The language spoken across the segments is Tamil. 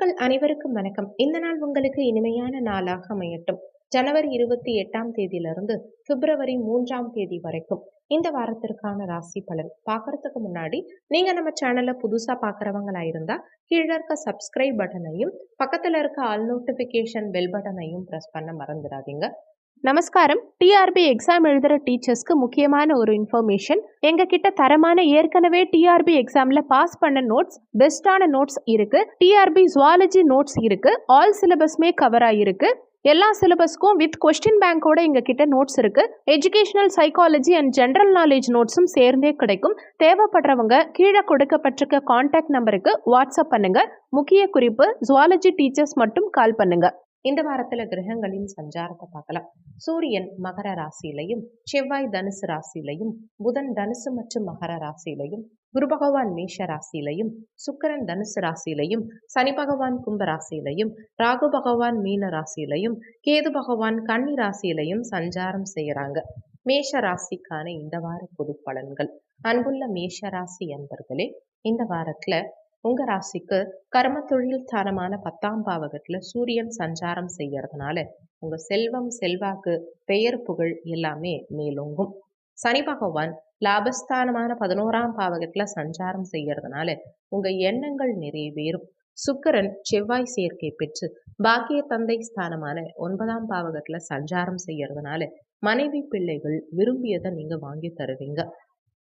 உறவுகள் அனைவருக்கும் வணக்கம். இந்த நாள் உங்களுக்கு இனிமையான நாளாக அமையட்டும். ஜனவரி 28ஆம் தேதியிலிருந்து பிப்ரவரி 3ஆம் தேதி வரைக்கும் இந்த வாரத்திற்கான ராசி பலன் பார்க்கறதுக்கு முன்னாடி நீங்க நம்ம சேனலை புதுசா பார்க்கறவங்களா இருந்தா கீழே இருக்க சப்ஸ்கிரைப் பட்டனையும் பக்கத்துல இருக்க ஆல் நோட்டிபிகேஷன் பெல் பட்டனையும் பிரஸ் பண்ண மறந்துடாதீங்க. நமஸ்காரம். டிஆர்பி எக்ஸாம் எழுதுற டீச்சர்ஸ்க்கு முக்கியமான ஒரு இன்ஃபர்மேஷன். எங்க கிட்ட தரமான ஏற்கனவே டிஆர்பி எக்ஸாம்ல பாஸ் பண்ண நோட்ஸ், பெஸ்டான நோட்ஸ் இருக்கு. டிஆர்பி ஜுவாலஜி நோட்ஸ் இருக்கு. ஆல் சிலபஸ்மே கவர் ஆயிருக்கு. எல்லா சிலபஸ்க்கும் வித் கொஸ்டின் பேங்கோட எங்க கிட்ட நோட்ஸ் இருக்கு. Educational psychology and general knowledge நோட்ஸும் சேர்ந்தே கிடைக்கும். தேவைப்படுறவங்க கீழே கொடுக்கப்பட்டிருக்க கான்டாக்ட் நம்பருக்கு வாட்ஸ்அப் பண்ணுங்க. முக்கிய குறிப்பு, ஜுவாலஜி டீச்சர்ஸ் மட்டும் கால் பண்ணுங்க. இந்த வாரத்துல கிரகங்களின் சஞ்சாரத்தை பார்க்கலாம். சூரியன் மகர ராசியிலையும், செவ்வாய் தனுசு ராசியிலையும், புதன் தனுசு மற்றும் மகர ராசியிலையும், குரு பகவான் மேஷ ராசியிலையும், சுக்கிரன் தனுசு ராசியிலையும், சனி பகவான் கும்ப ராசியிலையும், ராகு பகவான் மீன ராசியிலையும், கேது பகவான் கன்னி ராசியிலையும் சஞ்சாரம் செய்யறாங்க. மேஷ ராசிக்கான இந்த வார பொது பலன்கள். அன்புள்ள மேஷ ராசி அன்பர்களே, இந்த வாரத்துல உங்க ராசிக்கு கர்ம தொழில் ஸ்தானமான 10ஆம் பாவகத்துல சூரியன் சஞ்சாரம் செய்யறதுனால உங்க செல்வம், செல்வாக்கு, பெயர், புகழ் எல்லாமே மேலோங்கும். சனி பகவான் லாபஸ்தானமான 11ஆம் பாவகத்துல சஞ்சாரம் செய்யறதுனால உங்க எண்ணங்கள் நிறைவேறும். சுக்கிரன் செவ்வாய் சேர்க்கை பெற்று பாக்கிய தந்தை ஸ்தானமான 9ஆம் பாவகத்துல சஞ்சாரம் செய்யறதுனால மனைவி, பிள்ளைகள் விரும்பியதை நீங்க வாங்கி தருவீங்க.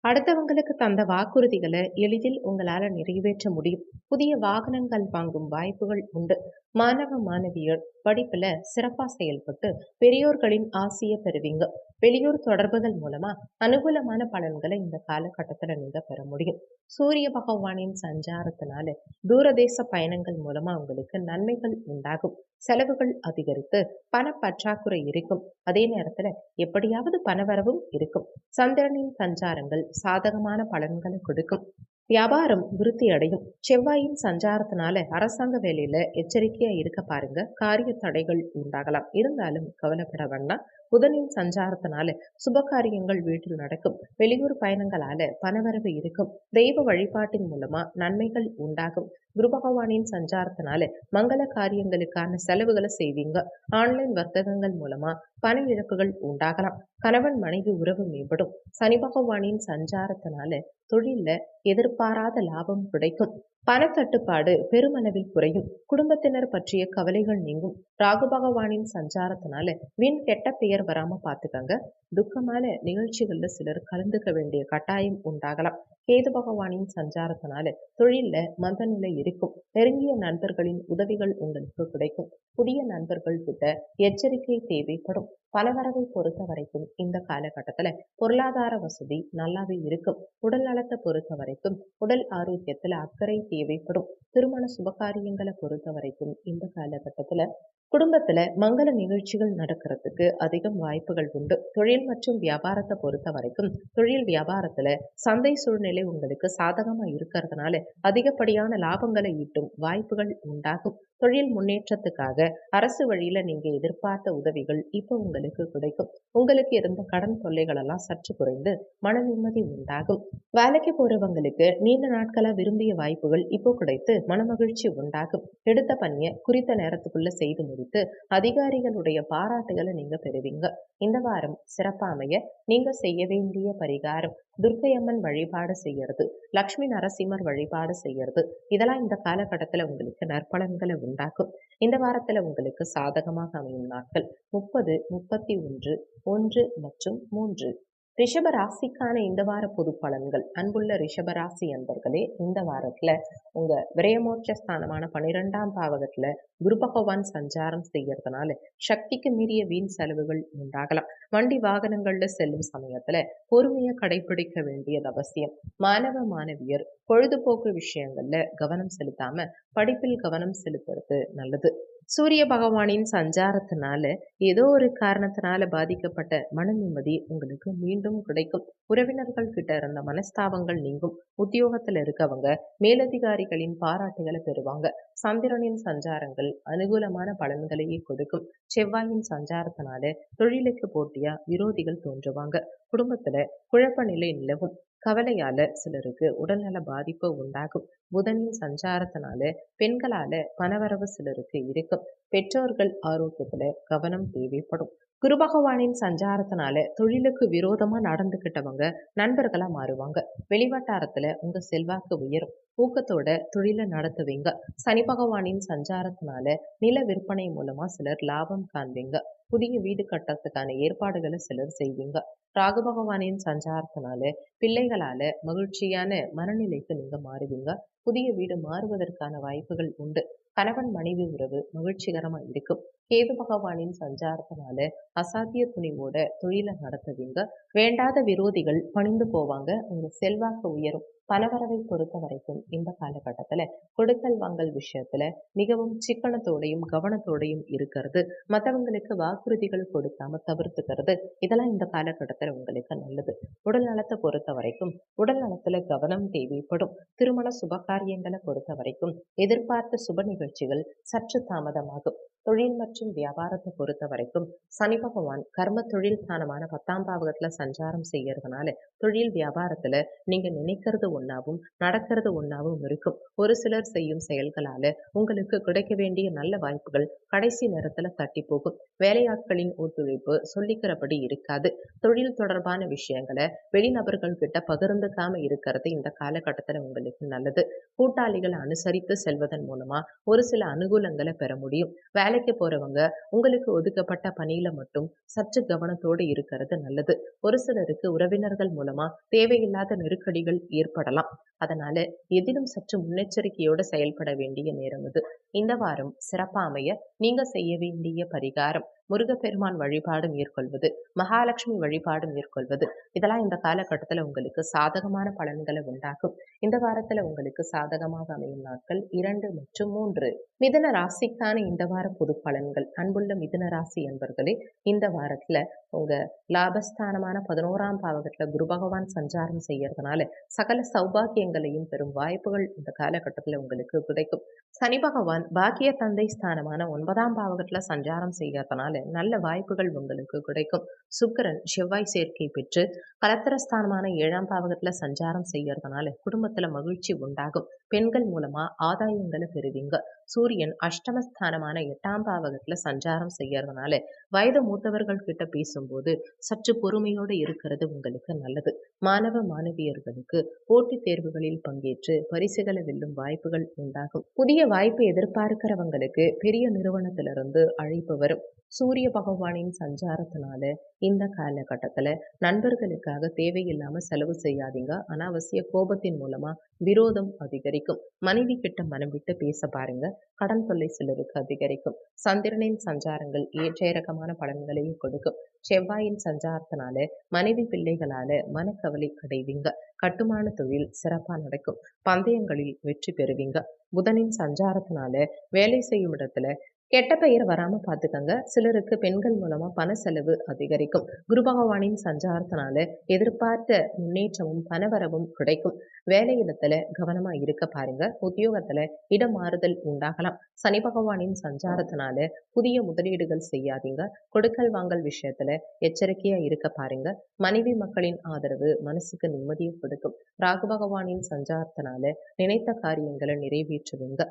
அடுத்தவங்களுக்கு தந்த வாக்குறுதிகளை எளிதில் உங்களால நிறைவேற்ற முடியும். புதிய வாகனங்கள் வாங்கும் வாய்ப்புகள் உண்டு. மாணவ மாணவியர் படிப்புல சிறப்பா செயல்பட்டு பெரியோர்களின் ஆசையை பெறுவீங்க. வெளியூர் தொடர்புகள் மூலமா அனுகூலமான பலன்களை இந்த காலகட்டத்துல நீங்க பெற முடியும். சூரிய பகவானின் சஞ்சாரத்தினால தூரதேச பயணங்கள் மூலமா உங்களுக்கு நன்மைகள் உண்டாகும். செலவுகள் அதிகரித்து பண பற்றாக்குறை இருக்கும். அதே நேரத்துல எப்படியாவது பணவரவும் இருக்கும். சந்திரனின் சஞ்சாரங்கள் சாதகமான பலன்களை கொடுக்கும். வியாபாரம் விருத்தி அடையும். செவ்வாயின் சஞ்சாரத்தினால அரசாங்க வேலையில எச்சரிக்கையா இருக்க பாருங்க. காரிய தடைகள் உண்டாகலாம். இருந்தாலும் கவலைப்பட வேண்டாம். புதனின் சஞ்சாரத்தினால சுப காரியங்கள் வீட்டில் நடக்கும். வெளியூர் பயணங்களால பணவரவு இருக்கும். தெய்வ வழிபாட்டின் மூலமா நன்மைகள் உண்டாகும். குரு பகவானின் சஞ்சாரத்தினால மங்கள காரியங்களுக்கான செலவுகளை செய்வீங்க. ஆன்லைன் வர்த்தகங்கள் மூலமா பண இழப்புகள் உண்டாகலாம். கணவன் மனைவி உறவு மேம்படும். சனி பகவானின் சஞ்சாரத்தினால தொழில்ல எதிர்பாராத லாபம் கிடைக்கும். பணத்தட்டுப்பாடு பெருமளவில் குறையும். குடும்பத்தினர் பற்றிய கவலைகள் நீங்கும். ராகு பகவானின் சஞ்சாரத்தினால வீண் கெட்ட பெயர் வராம பாத்துக்கங்க. துக்கமான நிகழ்ச்சிகள்ல சிலர் கலந்துக்க வேண்டிய கட்டாயம் உண்டாகலாம். கேது பகவானின் சஞ்சாரத்தினால தொழில்ல மந்த நிலை இருக்கும். நெருங்கிய நண்பர்களின் உதவிகள் உங்களுக்கு கிடைக்கும். புதிய நண்பர்கள் கிட்ட எச்சரிக்கை தேவைப்படும். பணவரவை பொறுத்த வரைக்கும் இந்த காலகட்டத்துல பொருளாதார வசதி நல்லாவே இருக்கும். உடல் நலத்தை பொறுத்த வரைக்கும் உடல் ஆரோக்கியத்துல அக்கறை தேவைப்படும். திருமண சுபகாரியங்களை பொறுத்த வரைக்கும் இந்த காலகட்டத்துல குடும்பத்துல மங்கள நிகழ்ச்சிகள் நடக்கிறதுக்கு அதிகம் வாய்ப்புகள் உண்டு. தொழில் மற்றும் வியாபாரத்தை பொறுத்த வரைக்கும் தொழில் வியாபாரத்துல சந்தை சூழ்நிலை உங்களுக்கு சாதகமா இருக்கிறதுனால அதிகப்படியான லாபங்களை ஈட்டும் வாய்ப்புகள் உண்டாகும். தொழில் முன்னேற்றத்துக்காக அரசு வழியில நீங்க எதிர்பார்த்த உதவிகள் இப்போ உங்களுக்கு கிடைக்கும். உங்களுக்கு இருந்த கடன் தொல்லைகள் எல்லாம் சற்று குறைந்து மன நிம்மதி உண்டாகும். வேலைக்கு போறவங்களுக்கு நீண்ட நாட்களா விரும்பிய வாய்ப்புகள் இப்போ கிடைத்து மனமகிழ்ச்சி உண்டாகும். எடுத்த பணியை குறித்த நேரத்துக்குள்ள செய்து முடித்து அதிகாரிகளுடைய பாராட்டுகளை நீங்க பெறுவீங்க. இந்த வாரம் சிறப்பா அமைய நீங்க செய்ய வேண்டிய பரிகாரம் துர்க்கை அம்மன் வழிபாடு செய்யறது, லக்ஷ்மி நரசிம்மர் வழிபாடு செய்யறது, இதெல்லாம் இந்த காலகட்டத்துல உங்களுக்கு நற்பலன்களை உண்டாக்கும். இந்த வாரத்துல உங்களுக்கு சாதகமாக அமையும் நாட்கள் 30, 31, 1 மற்றும் 3. ரிஷப ராசிக்கான இந்த வார பொது பலன்கள். அன்புள்ள ரிஷபராசி அன்பர்களே, இந்த வாரத்துல உங்க விரயமோட்ச ஸ்தானமான 12ஆம் பாவகத்துல குரு பகவான் சஞ்சாரம் செய்யறதுனால சக்திக்கு மீறிய வீண் செலவுகள் உண்டாகலாம். வண்டி வாகனங்கள்ல செல்லும் சமயத்துல பொறுமையை கடைபிடிக்க வேண்டியது அவசியம். மாணவ மாணவியர் பொழுதுபோக்கு விஷயங்கள்ல கவனம் செலுத்தாம படிப்பில் கவனம் செலுத்துறது நல்லது. சூரிய பகவானின் சஞ்சாரத்தினால ஏதோ ஒரு காரணத்தினால பாதிக்கப்பட்ட மன நிம்மதி உங்களுக்கு மீண்டும் கிடைக்கும். உறவினர்கள் கிட்ட இருந்த மனஸ்தாபங்கள் நீங்கும். உத்தியோகத்துல இருக்கவங்க மேலதிகாரிகளின் பாராட்டுகளை பெறுவாங்க. சந்திரனின் சஞ்சாரங்கள் அனுகூலமான பலன்களையே கொடுக்கும். செவ்வாயின் சஞ்சாரத்தினால தொழிலுக்கு போட்டியா விரோதிகள் தோன்றுவாங்க. குடும்பத்துல குழப்ப நிலை நிலவும். கவலையால சிலருக்கு உடல்நல பாதிப்பு உண்டாகும். புதனின் சஞ்சாரத்தினால பெண்களால பணவரவு சிலருக்கு இருக்கும். பெற்றோர்கள் ஆரோக்கியத்துல கவனம் தேவைப்படும். குரு பகவானின் சஞ்சாரத்தினால தொழிலுக்கு விரோதமா நடந்துகிட்டவங்க நண்பர்களா மாறுவாங்க. வெளிவட்டாரத்துல உங்க செல்வாக்கு உயரும். ஊக்கத்தோட தொழிலை நடத்துவீங்க. சனி பகவானின் சஞ்சாரத்தினால நில விற்பனை மூலமா சிலர் லாபம் காண்பீங்க. புதிய வீடு கட்டுறதுக்கான ஏற்பாடுகளை சிலர் செய்வீங்க. ராகு பகவானின் சஞ்சாரத்தினால பிள்ளைகளால மகிழ்ச்சியான மனநிலைக்கு நீங்க மாறுவீங்க. புதிய வீடு மாறுவதற்கான வாய்ப்புகள் உண்டு. கணவன் மனைவி உறவு மகிழ்ச்சிகரமா இருக்கும். கேது பகவானின் சஞ்சாரத்தினால அசாத்திய துணிவோட தொழிலை நடத்துவீங்க. வேண்டாத விரோதிகள் பணிந்து போவாங்க. உங்க செல்வாக்கு உயரும். பணவரவை பொறுத்த வரைக்கும் இந்த காலகட்டத்துல கொடுக்கல் வாங்கல் விஷயத்துல மிகவும் சிக்கனத்தோடையும் கவனத்தோடையும் இருக்கிறது, மற்றவங்களுக்கு வாக்குறுதிகள் கொடுக்காம தவிர்த்துக்கிறது, இதெல்லாம் இந்த காலகட்டத்துல உங்களுக்கு நல்லது. உடல் நலத்தை பொறுத்த வரைக்கும் உடல் நலத்துல கவனம் தேவைப்படும். திருமண சுபகாரியங்களை பொறுத்த வரைக்கும் எதிர்பார்த்த சுப நிகழ்ச்சிகள் சற்று தாமதமாகும். தொழில் மற்றும் வியாபாரத்தை பொறுத்த வரைக்கும் சனி பகவான் கர்ம தொழில் ஸ்தானமான 10ஆம் பாவகத்துல சஞ்சாரம் செய்யறதுனால தொழில் வியாபாரத்துல நீங்க நினைக்கிறது ஒண்ணாவும் நடக்கிறது ஒண்ணாவும் இருக்கும். ஒரு சிலர் செய்யும் செயல்களால உங்களுக்கு கிடைக்க வேண்டிய நல்ல வாய்ப்புகள் கடைசி நேரத்துல தட்டி போகும். வேலையாட்களின் ஒத்துழைப்பு சொல்லிக்கிறபடி இருக்காது. தொழில் தொடர்பான விஷயங்களை வெளிநபர்கள் கிட்ட பகிர்ந்துக்காம இருக்கிறது இந்த காலகட்டத்துல உங்களுக்கு நல்லது. கூட்டாளிகளை அனுசரித்து செல்வதன் மூலமா ஒரு சில அனுகூலங்களை பெற முடியும். வேலைக்கு போறவங்க உங்களுக்கு ஒதுக்கப்பட்ட பணியில மட்டும் சற்று கவனத்தோடு இருக்கிறது நல்லது. ஒரு சிலருக்கு உறவினர்கள் மூலமா தேவையில்லாத நெருக்கடிகள் ஏற்படலாம். அதனால எதிலும் சற்று முன்னெச்சரிக்கையோடு செயல்பட வேண்டிய நேரம் இது. இந்த வாரம் சிறப்பா அமைய நீங்க செய்ய வேண்டிய பரிகாரம் முருகப்பெருமான் வழிபாடு மேற்கொள்வது, மகாலட்சுமி வழிபாடு மேற்கொள்வது, இதெல்லாம் இந்த காலகட்டத்துல உங்களுக்கு சாதகமான பலன்களை உண்டாக்கும். இந்த வாரத்துல உங்களுக்கு சாதகமாக அமையும் நாட்கள் 2 மற்றும் 3. மிதுன ராசிக்கான இந்த வார பொது பலன்கள். அன்புள்ள மிதுன ராசி என்பர்களே, இந்த வாரத்துல உங்க லாபஸ்தானமான 11ஆம் பாவகத்துல குரு பகவான் சஞ்சாரம் செய்யறதுனால சகல சௌபாகியங்களையும் பெறும் வாய்ப்புகள் இந்த காலகட்டத்துல உங்களுக்கு கிடைக்கும். சனி பகவான் பாக்கிய தந்தை ஸ்தானமான 9ஆம் பாவகத்துல சஞ்சாரம் செய்யறதுனால நல்ல வாய்ப்புகள் உங்களுக்கு கிடைக்கும். சுக்கிரன் செவ்வாய் சேர்க்கை பெற்று கலத்திரஸ்தானமான 7ஆம் பாவகத்துல சஞ்சாரம் செய்யறதுனால குடும்பத்துல மகிழ்ச்சி உண்டாகும். பெண்கள் மூலமா ஆதாயங்களை பெறுவீங்க. சூரியன் அஷ்டமஸ்தானமான 8ஆம் பாவகத்துல சஞ்சாரம் செய்யறதுனால வயது மூத்தவர்கள் கிட்ட பேசும்போது சற்று பொறுமையோடு இருக்கிறது உங்களுக்கு நல்லது. மாணவ மாணவியர்களுக்கு போட்டித் தேர்வுகளில் பங்கேற்று பரிசுகளை வெல்லும் வாய்ப்புகள் உண்டாகும். புதிய வாய்ப்பு எதிர்பார்க்கிறவங்களுக்கு பெரிய நிறுவனத்திலிருந்து அழைப்பு வரும். சூரிய பகவானின் சஞ்சாரத்தினால இந்த காலகட்டத்துல நண்பர்களுக்காக தேவையில்லாம செலவு செய்யாதீங்க. அனாவசிய கோபத்தின் மூலமா விரோதம் அதிகரிக்கும். மனைவி கிட்ட மனம் விட்டு பேச பாருங்க. கடன் தொல்லை சிலருக்கு அதிகரிக்கும். சந்திரனின் சஞ்சாரங்கள் ஏற்ற இறக்கமான பலன்களையும் கொடுக்கும். செவ்வாயின் சஞ்சாரத்தினால மனைவி பிள்ளைகளால மனக்கவலை அடைவீங்க. கட்டுமான தொழில் சிறப்பா நடக்கும். பந்தயங்களில் வெற்றி பெறுவீங்க. புதனின் சஞ்சாரத்தினால வேலை செய்யும் இடத்துல கெட்ட பெயர் வராம பாத்துக்கங்க. சிலருக்கு பெண்கள் மூலமா பண செலவு அதிகரிக்கும். குரு பகவானின் சஞ்சாரத்தினால எதிர்பார்த்த முன்னேற்றமும் பணவரவும் கிடைக்கும். வேலையிடத்துல கவனமா இருக்க பாருங்க. உத்தியோகத்துல இடம் மாறுதல் உண்டாகலாம். சனி பகவானின் சஞ்சாரத்தினால புதிய முதலீடுகள் செய்யாதீங்க. கொடுக்கல் வாங்கல் விஷயத்துல எச்சரிக்கையா இருக்க பாருங்க. மனைவி மக்களின் ஆதரவு மனசுக்கு நிம்மதியை கொடுக்கும். ராகு பகவானின் சஞ்சாரத்தினால நினைத்த காரியங்களை நிறைவேற்றுவீங்க.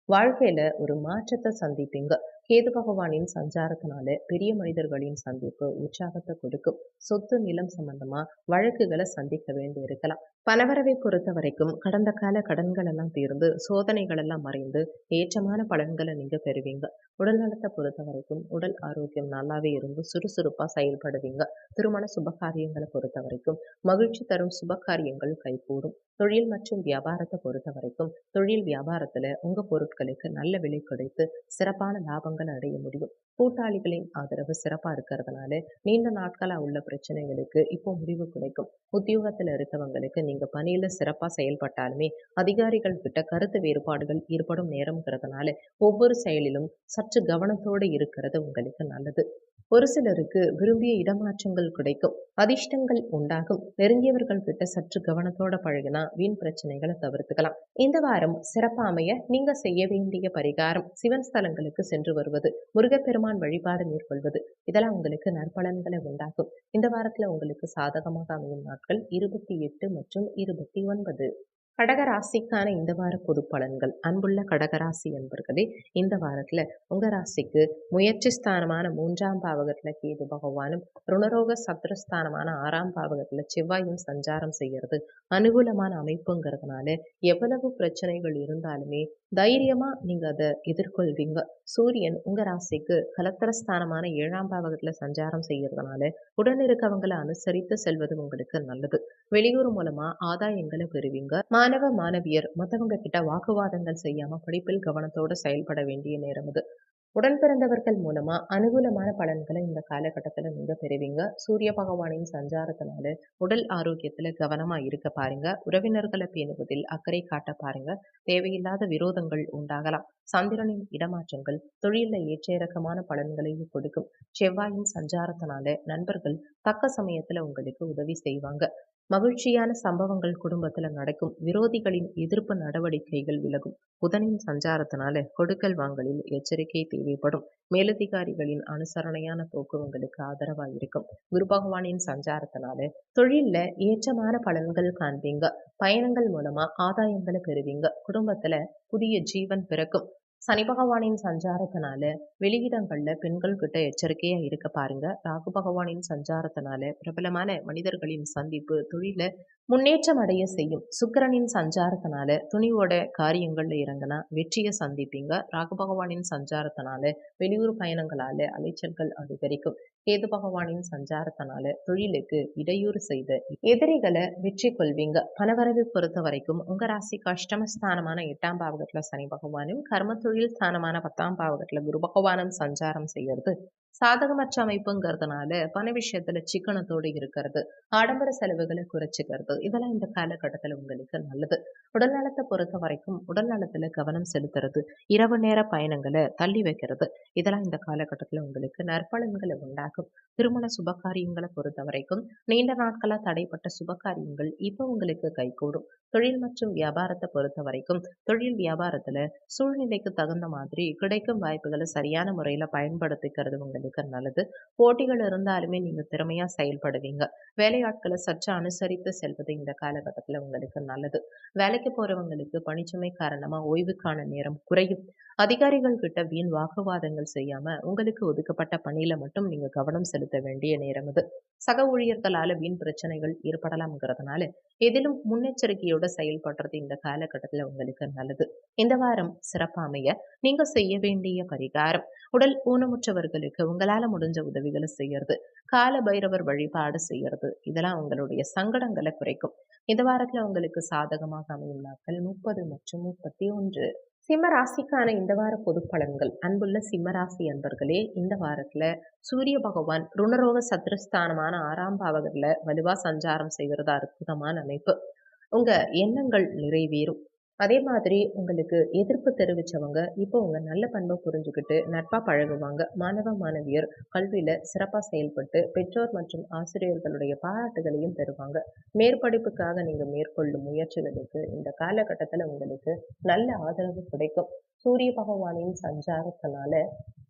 வாழ்க்கையில ஒரு மாற்றத்தை சந்திப்பீங்க. கேது பகவானின் சஞ்சாரத்தினால பெரிய மனிதர்களின் சந்திப்பு உற்சாகத்தை கொடுக்கும். சொத்து நிலம் சம்பந்தமா வழக்குகளை சந்திக்க வேண்டி இருக்கலாம். பணவரவை பொறுத்த வரைக்கும் கடந்த கால கடன்கள் எல்லாம் தீர்ந்து சோதனைகள் எல்லாம் மறைந்து ஏற்றமான பலன்களை நீங்க பெறுவீங்க. உடல் நலத்தை பொறுத்த வரைக்கும் உடல் ஆரோக்கியம் நல்லாவே இருந்து சுறுசுறுப்பா செயல்படுவீங்க. திருமண சுபகாரியங்களை பொறுத்த வரைக்கும் மகிழ்ச்சி தரும் சுபகாரியங்கள் கைகூடும். தொழில் மற்றும் வியாபாரத்தை பொறுத்த வரைக்கும் தொழில் வியாபாரத்துல உங்க பொருட்களுக்கு நல்ல விலை கிடைத்து சிறப்பான லாபங்கள் அடைய முடியும். கூட்டாளிகளின் ஆதரவு சிறப்பா இருக்கிறதுனால நீண்ட நாட்களா உள்ள பிரச்சனைகளுக்கு இப்போ முடிவு கிடைக்கும். உத்தியோகத்துல இருக்கவங்களுக்கு நீங்க பணியில சிறப்பா செயல்பட்டாலுமே அதிகாரிகள் கிட்ட கருத்து வேறுபாடுகள் ஏற்படும் நேரம்ங்கிறதுனால ஒவ்வொரு செயலிலும் சற்று கவனத்தோடு இருக்கிறது உங்களுக்கு நல்லது. ஒரு சிலருக்கு விரும்பிய இடமாற்றங்கள் கிடைக்கும். அதிர்ஷ்டங்கள் உண்டாகும். நெருங்கியவர்கள் கிட்ட சற்று கவனத்தோட பழகினா வீண் பிரச்சனைகளை தவிர்த்துக்கலாம். இந்த வாரம் சிறப்பா அமைய நீங்க செய்ய வேண்டிய பரிகாரம் சிவன் ஸ்தலங்களுக்கு சென்று வருவது, முருகப்பெருமான் வழிபாடு மேற்கொள்வது இதெல்லாம் உங்களுக்கு நற்பலன்களை உண்டாக்கும். இந்த வாரத்துல உங்களுக்கு சாதகமாக அமையும் நாட்கள் 28 மற்றும் 29. கடகராசிக்கான இந்த வார பொது பலன்கள். அன்புள்ள கடகராசி அன்பர்களே, இந்த வாரத்துல உங்க ராசிக்கு முயற்சி ஸ்தானமான 3ஆம் பாவகத்துல கேது பகவானும், ருணரோக சத்ருஸ்தானமான 6ஆம் பாவகத்துல செவ்வாயும் சஞ்சாரம் செய்யறது அனுகூலமான அமைப்புங்கிறதுனால எவ்வளவு பிரச்சனைகள் இருந்தாலுமே தைரியமா நீங்க அதை எதிர்கொள்வீங்க. சூரியன் உங்க ராசிக்கு கலத்திரஸ்தானமான 7ஆம் பாவகத்துல சஞ்சாரம் செய்யறதுனால உடன் இருக்கவங்களை அனுசரித்து செல்வது உங்களுக்கு நல்லது. வெளியூர் மூலமா ஆதாயங்களை பெறுவீங்க. மாணவ மாணவியர் மத்தவங்க கிட்ட வாக்குவாதங்கள் செய்யாம படிப்பில் கவனத்தோட செயல்பட வேண்டிய நேரம் இது. உடன் பிறந்தவர்கள் மூலமா அனுகூலமான பலன்களை இந்த காலகட்டத்துல நீங்க பெறுவீங்க. சூரிய பகவானின் சஞ்சாரத்தினால உடல் ஆரோக்கியத்துல கவனமா இருக்க பாருங்க. உறவினர்களை பேணுவதில் அக்கறை காட்ட பாருங்க. தேவையில்லாத விரோதங்கள் உண்டாகலாம். சந்திரனின் இடமாற்றங்கள் தொழில ஏற்ற இறக்கமான பலன்களையும் கொடுக்கும். செவ்வாயின் சஞ்சாரத்தினால நண்பர்கள் தக்க சமயத்துல உங்களுக்கு உதவி செய்வாங்க. மகிழ்ச்சியான சம்பவங்கள் குடும்பத்துல நடக்கும். விரோதிகளின் எதிர்ப்பு நடவடிக்கைகள் விலகும். புதனின் சஞ்சாரத்தினால கொடுக்கல் வாங்கலில் எச்சரிக்கை தேவைப்படும். மேலதிகாரிகளின் அனுசரணையான போக்கு உங்களுக்கு ஆதரவா இருக்கும். குரு பகவானின் சஞ்சாரத்தினால தொழில்ல ஏற்றமான பலன்கள் காண்பீங்க. பயணங்கள் மூலமா ஆதாயங்களை பெறுவீங்க. குடும்பத்துல புதிய ஜீவன் பிறக்கும். சனி பகவானின் சஞ்சாரத்தினால வெளியிடங்கள்ல பெண்கள் கிட்ட எச்சரிக்கையா இருக்க பாருங்க. ராகு பகவானின் சஞ்சாரத்தினால பிரபலமான மனிதர்களின் சந்திப்பு தொழில முன்னேற்றம் அடைய செய்யும். சுக்கிரனின் சஞ்சாரத்தினால துணிவோட காரியங்கள்ல இறங்கினா வெற்றியை சந்திப்பீங்க. ராகு பகவானின் சஞ்சாரத்தினால வெளியூர் பயணங்களால அலைச்சல்கள் அதிகரிக்கும். கேது பகவானின் சஞ்சாரத்தினால தொழிலுக்கு இடையூறு செய்த எதிரிகளை வெற்றி கொள்வீங்க. பணவரவை பொறுத்த வரைக்கும் உங்க ராசிக்கு அஷ்டமஸ்தானமான 8ஆம் பாவகத்துல சனி பகவானும், கர்ம தொழில் ஸ்தானமான 10ஆம் பாவகத்துல குரு பகவானும் சஞ்சாரம் செய்யறது சாதகமற்ற அமைப்புங்கிறதுனால பண விஷயத்துல சிக்கனத்தோடு இருக்கிறது, ஆடம்பர செலவுகளை குறைச்சிக்கிறது இதெல்லாம் இந்த காலகட்டத்துல உங்களுக்கு நல்லது. உடல் நலத்தை பொறுத்த வரைக்கும் உடல் நலத்துல கவனம் செலுத்துறது, இரவு நேர பயணங்களை தள்ளி வைக்கிறது இதெல்லாம் இந்த காலகட்டத்துல உங்களுக்கு நற்பலன்களை உண்டாகும். திருமண சுபகாரியங்களை பொறுத்த வரைக்கும் நீண்ட நாட்களா தடைப்பட்ட சுபகாரியங்கள் இப்போ உங்களுக்கு கைகூடும். தொழில் மற்றும் வியாபாரத்தை பொறுத்த வரைக்கும் தொழில் வியாபாரத்துல சூழ்நிலைக்கு தகுந்த மாதிரி கிடைக்கும் வாய்ப்புகளை சரியான முறையில பயன்படுத்திக்கிறது உங்களுக்கு நல்லது. போட்டிகள் இருந்தாலுமே நீங்க திறமையா செயல்படுவீங்க. வேலையாட்களை சற்று அனுசரித்து செல்வது இந்த காலகட்டத்துல உங்களுக்கு நல்லது. வேலைக்கு போறவங்களுக்கு பணிச்சுமை காரணமா ஓய்வுக்கான நேரம் குறையும். அதிகாரிகள் கிட்ட வீண் வாக்குவாதங்கள் செய்யாம உங்களுக்கு ஒதுக்கப்பட்ட பணியில மட்டும் நீங்க கவனம் செலுத்த வேண்டிய நேரம் இது. சக ஊழியர்களால வீண் பிரச்சனைகள் ஏற்படலாம்ங்கிறதுனால எதிலும் முன்னெச்சரிக்கையோட செயல்படுறது இந்த காலகட்டத்துல உங்களுக்கு நல்லது. இந்த வாரம் சிறப்பா அமைய நீங்க செய்ய வேண்டிய பரிகாரம், உடல் ஊனமுற்றவர்களுக்கு உங்களால முடிஞ்ச உதவிகளை செய்யறது, கால பைரவர் வழிபாடு செய்யறது இதெல்லாம் உங்களுடைய சங்கடங்களை குறைக்கும். இந்த வாரத்துல உங்களுக்கு சாதகமாக அமையும் நாட்கள் 30 மற்றும் 31. சிம்ம ராசிக்கான இந்த வார பொது பலன்கள். அன்புள்ள சிம்ம ராசி அன்பர்களே, இந்த வாரத்துல சூரிய பகவான் ருணரோக சத்ருஸ்தானமான 6ஆம் பாவகத்துல வலுவா சஞ்சாரம் செய்கிறது அற்புதமான அமைப்பு. உங்க எண்ணங்கள் நிறைவேறும். அதே மாதிரி உங்களுக்கு எதிர்ப்பு தெரிவிச்சவங்க இப்போ உங்க நல்ல பண்பை புரிஞ்சுக்கிட்டு நட்பா பழகுவாங்க. மாணவ மாணவியர் கல்வியில சிறப்பா செயல்பட்டு பெற்றோர் மற்றும் ஆசிரியர்களுடைய பாராட்டுகளையும் பெறுவாங்க. மேற்படிப்புக்காக நீங்க மேற்கொள்ளும் முயற்சிகளுக்கு இந்த காலகட்டத்துல உங்களுக்கு நல்ல ஆதரவு கிடைக்கும். சூரிய பகவானின் சஞ்சாரத்தினால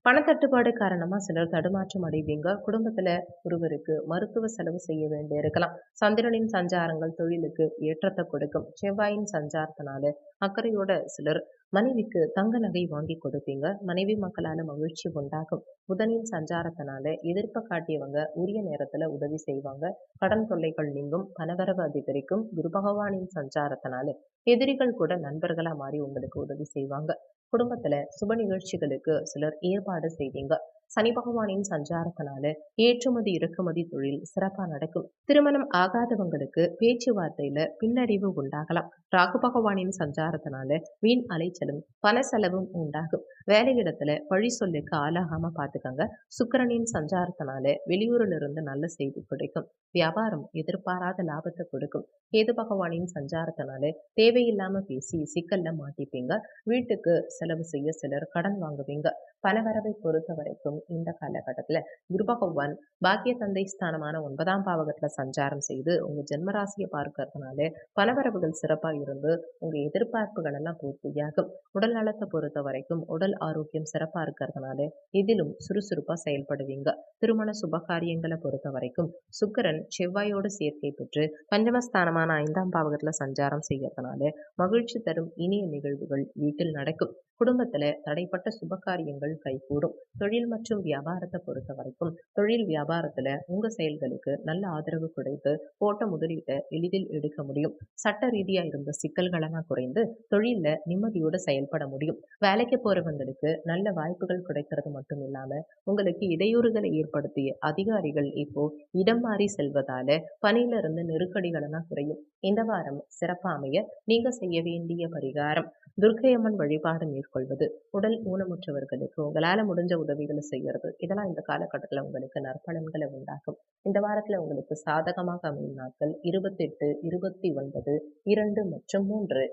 பணத்தட்டுப்பாடு காரணமா சிலர் தடுமாற்றம் அடைவீங்க. குடும்பத்துல ஒருவருக்கு மருத்துவ செலவு செய்ய வேண்டி இருக்கலாம். சந்திரனின் சஞ்சாரங்கள் தொழிலுக்கு ஏற்றத்தை கொடுக்கும். செவ்வாயின் சஞ்சாரத்தினால அக்கறையோட சிலர் மனைவிக்கு தங்க நகை வாங்கி கொடுப்பீங்க. மனைவி மக்களால மகிழ்ச்சி உண்டாகும். புதனின் சஞ்சாரத்தினால எதிர்ப்பை காட்டியவங்க உரிய நேரத்துல உதவி செய்வாங்க. கடன் தொல்லைகள் நீங்கும். பணவரவு அதிகரிக்கும். குரு பகவானின் சஞ்சாரத்தினால எதிரிகள் கூட நண்பர்களா மாறி உங்களுக்கு உதவி செய்வாங்க. குடும்பத்துல சுப நிகழ்ச்சிகளுக்கு சிலர் ஏற்பாடு செய்வீங்க. சனி பகவானின் சஞ்சாரத்தினால ஏற்றுமதி இறக்குமதி தொழில் சிறப்பா நடக்கும். திருமணம் ஆகாதவங்களுக்கு பேச்சுவார்த்தையில பின்னடைவு உண்டாகலாம். ராகு பகவானின் சஞ்சாரத்தினால வீண் அலைச்சலும் பண செலவும் உண்டாகும். வேலையிடத்துல பழி சொல்லுக்கு ஆளாகாம பாத்துக்கங்க. சுக்கிரனின் சஞ்சாரத்தினால வெளியூரில் இருந்து நல்ல செய்தி கிடைக்கும். வியாபாரம் எதிர்பாராத லாபத்தை கொடுக்கும். கேது பகவானின் சஞ்சாரத்தினால தேவையில்லாம பேசி சிக்கல்ல மாட்டிப்பீங்க. வீட்டுக்கு செலவு செய்ய சிலர் கடன் வாங்குவீங்க. பணவரவை பொறுத்த வரைக்கும் இந்த காலகட்டத்துல குரு பகவான் பாக்கிய தந்தை ஸ்தானமான 9ஆம் பாவகத்துல சஞ்சாரம் செய்து உங்க ஜென்மராசியை பார்க்கறதுனால பணவரவுகள் சிறப்பா இருந்து உங்க எதிர்பார்ப்புகள் எல்லாம் பூர்த்தியாகும். உடல் நலத்தை பொறுத்த வரைக்கும் உடல் ஆரோக்கியம் சிறப்பா இருக்கிறதுனால இதிலும் சுறுசுறுப்பா செயல்படுவீங்க. திருமண சுபகாரியங்களை பொறுத்த வரைக்கும் சுக்கிரன் செவ்வாயோடு சேர்க்கை பெற்று பஞ்சமஸ்தானமான 5ஆம் பாவகத்துல சஞ்சாரம் செய்யறதுனால மகிழ்ச்சி தரும் இனிய நிகழ்வுகள் வீட்டில் நடக்கும். குடும்பத்துல தடைப்பட்ட சுபகாரியங்கள் கைகூடும். தொழில் மற்றும் வியாபாரத்தை பொறுத்த வரைக்கும் தொழில் வியாபாரத்துல உங்க செயல்களுக்கு நல்ல ஆதரவு கிடைத்து போட்ட முதலீட்டை எளிதில் எடுக்க முடியும். சட்ட ரீதியா இருந்த சிக்கல்களெல்லாம் குறைந்து தொழில்ல நிம்மதியோட செயல்பட முடியும். வேலைக்கு போறவங்களுக்கு நல்ல வாய்ப்புகள் கிடைக்கிறது மட்டும் இல்லாம உங்களுக்கு இடையூறுகளை ஏற்படுத்திய அதிகாரிகள் இப்போ இடம் மாறி செல்வதால பணியில இருந்து நெருக்கடிகள் எல்லாம் குறையும். இந்த வாரம் சிறப்பா அமைய நீங்க செய்ய வேண்டிய பரிகாரம் துர்க்கையம்மன் வழிபாடு மேற்கொள்வது, உடல் ஊனமுற்றவர்களுக்கு உங்களால முடிஞ்ச உதவிகளை செய்யறது, இதெல்லாம் இந்த காலகட்டத்துல உங்களுக்கு நற்பலன்களை உண்டாக்கும். இந்த வாரத்துல உங்களுக்கு சாதகமாக அமையும் நாட்கள் 28, 29, 2 மற்றும் 3.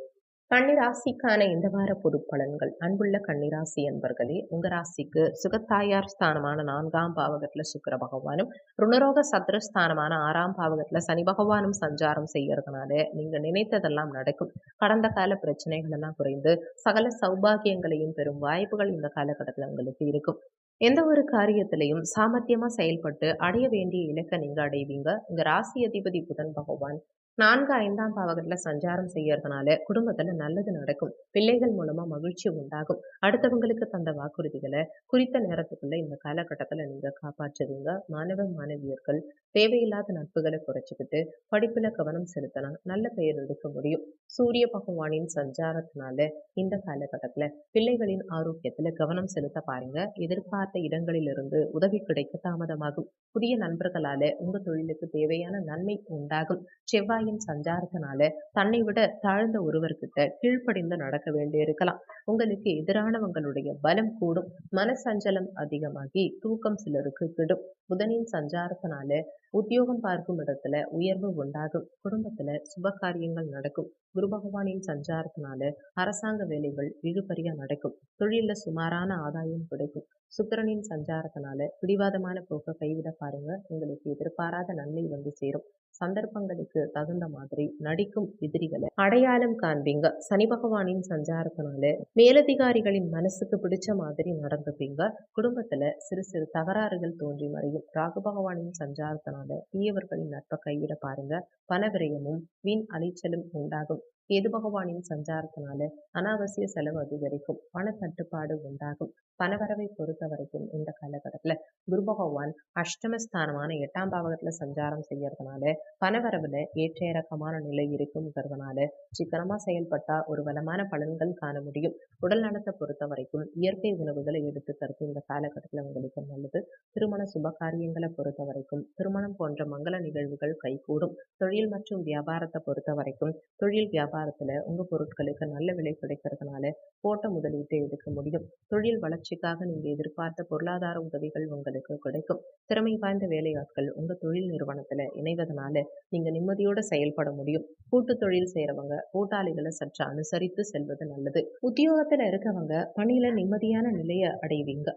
கன்னிராசிக்கான இந்த வார பொது பலன்கள். அன்புள்ள கன்னிராசி அன்பர்களே, உங்க ராசிக்கு சுகத்தாயார் ஸ்தானமான 4ஆம் பாவகத்துல சுக்கிர பகவானும் ருணரோக சத்ருஸ்தானமான 6ஆம் பாவகத்துல சனி பகவானும் சஞ்சாரம் செய்யறதுனால நீங்க நினைத்ததெல்லாம் நடக்கும். கடந்த கால பிரச்சனைகள் எல்லாம் குறைந்து சகல சௌபாகியங்களையும் பெறும் வாய்ப்புகள் இந்த காலகட்டத்துல உங்களுக்கு இருக்கும். எந்த ஒரு காரியத்திலையும் சாமர்த்தியமா செயல்பட்டு அடைய வேண்டிய இலக்கை நீங்க அடைவீங்க. உங்க ராசி அதிபதி புதன் பகவான் 4, 5ஆம் பாவகத்துல சஞ்சாரம் செய்யறதுனால குடும்பத்துல நல்லது நடக்கும். பிள்ளைகள் மூலமா மகிழ்ச்சி உண்டாகும். அடுத்தவங்களுக்கு தந்த வாக்குறுதிகளை குறித்த நேரத்துக்குள்ள இந்த காலகட்டத்துல நீங்க காப்பாற்றுவீங்க. மாணவ மாணவியர்கள் தேவையில்லாத நட்புகளை குறைச்சிக்கிட்டு படிப்புல கவனம் செலுத்தினா நல்ல பெயர் எடுக்க முடியும். சூரிய பகவானின் சஞ்சாரத்தினால இந்த காலகட்டத்துல பிள்ளைகளின் ஆரோக்கியத்துல கவனம் செலுத்த பாருங்க. எதிர்பார்த்த இடங்களிலிருந்து உதவி கிடைக்க தாமதமாகும். புதிய நண்பர்களால உங்க தொழிலுக்கு தேவையான நன்மை உண்டாகும். செவ்வாயின் சஞ்சாரத்தினால தன்னை விட தாழ்ந்த ஒருவர்கிட்ட கீழ்ப்படிந்து நடக்க வேண்டியிருக்கலாம். உங்களுக்கு எதிரானவங்களுடைய பலம் கூடும். மனசஞ்சலம் அதிகமாகி தூக்கம் சிலருக்கு கெடும். புதனின் சஞ்சாரத்தினால உத்தியோகம் பார்க்கும் இடத்துல உயர்வு உண்டாகும். குடும்பத்துல சுப காரியங்கள் நடக்கும். குரு பகவானின் சஞ்சாரத்தினால அரசாங்க வேலைகள் இழுபறியா நடக்கும். தொழில்ல சுமாரான ஆதாயம் கிடைக்கும். சுக்கிரனின் சஞ்சாரத்தினால பிடிவாதமான போக்க கைவிட பாருங்க. உங்களுக்கு எதிர்பாராத நன்மை வந்து சேரும். சந்தர்ப்பங்களுக்கு தகுந்த மாதிரி நடிக்கும் எதிரிகளை அடையாளம் காண்பீங்க. சனி பகவானின் சஞ்சாரத்தினால மேலதிகாரிகளின் மனசுக்கு பிடிச்ச மாதிரி நடந்துப்பீங்க. குடும்பத்துல சிறு சிறு தகராறுகள் தோன்றி மறையும். ராகு பகவானின் சஞ்சாரத்தினால தீயவர்களின் நட்பை கைவிட பாருங்க. பண விரயமும் வீண் அலைச்சலும் உண்டாகும். கேது பகவானின் சஞ்சாரத்தினால அனாவசிய செலவு அதிகரிக்கும். பண தட்டுப்பாடு உண்டாகும். பணவரவை பொறுத்த வரைக்கும் இந்த காலகட்டத்துல குரு பகவான் அஷ்டமஸ்தானமான 8ஆம் பாவகத்துல சஞ்சாரம் செய்யறதுனால பணவரவுல ஏற்ற இறக்கமான நிலை இருக்குங்கிறதுனால சிக்கனமா செயல்பட்டா ஒரு வளமான பலன்கள் காண முடியும். உடல் நலத்தை பொறுத்த வரைக்கும் இயற்கை உணவுகளை எடுத்துக்கிறது இந்த காலகட்டத்துல உங்களுக்கு நல்லது. திருமண சுபகாரியங்களை பொறுத்த வரைக்கும் திருமணம் போன்ற மங்கள நிகழ்வுகள் கைகூடும். தொழில் மற்றும் வியாபாரத்தை பொறுத்த வரைக்கும் தொழில் வியாபாரத்துல உங்க பொருட்களுக்கு நல்ல விலை கிடைக்கிறதுனால போட்ட முதலீட்டை எடுக்க முடியும். தொழில் வளர்ச்சிக்காக நீங்க எதிர்பார்த்த பொருளாதார உதவிகள் உங்களுக்கு கிடைக்கும். திறமை வாய்ந்த வேலையாட்கள் உங்க தொழில் நிறுவனத்துல இணைவதனால நீங்க நிம்மதியோட செயல்பட முடியும். கூட்டு தொழில் செய்யறவங்க கூட்டாளிகளை சற்று அனுசரித்து செல்வது நல்லது. உத்தியோகத்துல இருக்கவங்க பணியில நிம்மதியான நிலையை அடைவீங்க.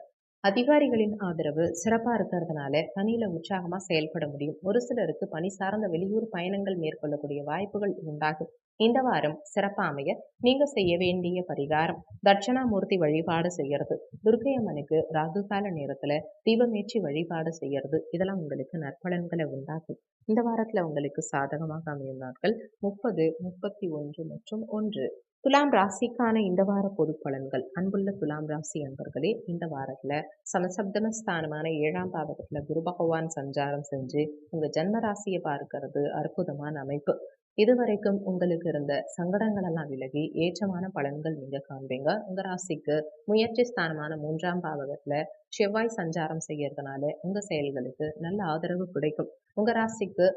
அதிகாரிகளின் ஆதரவு சிறப்பா இருக்கிறதுனால பணியில உற்சாகமா செயல்பட முடியும். ஒரு சிலருக்கு பணி சார்ந்த வெளியூர் பயணங்கள் மேற்கொள்ளக்கூடிய வாய்ப்புகள் உண்டாகும். இந்த வாரம் சிறப்பா அமைய நீங்க செய்ய வேண்டிய பரிகாரம் தட்சணாமூர்த்தி வழிபாடு செய்யறது, துர்க்கை அம்மனுக்கு ராகு கால நேரத்துல தீபமேற்றி வழிபாடு செய்யறது, இதெல்லாம் உங்களுக்கு நற்பலன்களை உண்டாக்கும். இந்த வாரத்துல உங்களுக்கு சாதகமாக அமையும் நாட்கள் 30, 31 மற்றும் 1. துலாம் ராசிக்கான இந்த வார பொது பலன்கள். அன்புள்ள துலாம் ராசி அன்பர்களே, இந்த வாரத்துல சமசப்தமஸ்தானமான 7ஆம் பாவகத்துல குரு பகவான் சஞ்சாரம் செஞ்சு உங்க ஜன்ம ராசியை பார்க்கிறது அற்புதமான அமைப்பு. இதுவரைக்கும் உங்களுக்கு இருந்த சங்கடங்கள் எல்லாம் விலகி ஏற்றமான பலன்கள் நீங்க காண்பீங்க. உங்க ராசிக்கு முயற்சி ஸ்தானமான 3ஆம் பாவகத்துல செவ்வாய் சஞ்சாரம் செய்யறதுனால உங்க செயல்களுக்கு நல்ல ஆதரவு கிடைக்கும். உங்க ராசிக்கு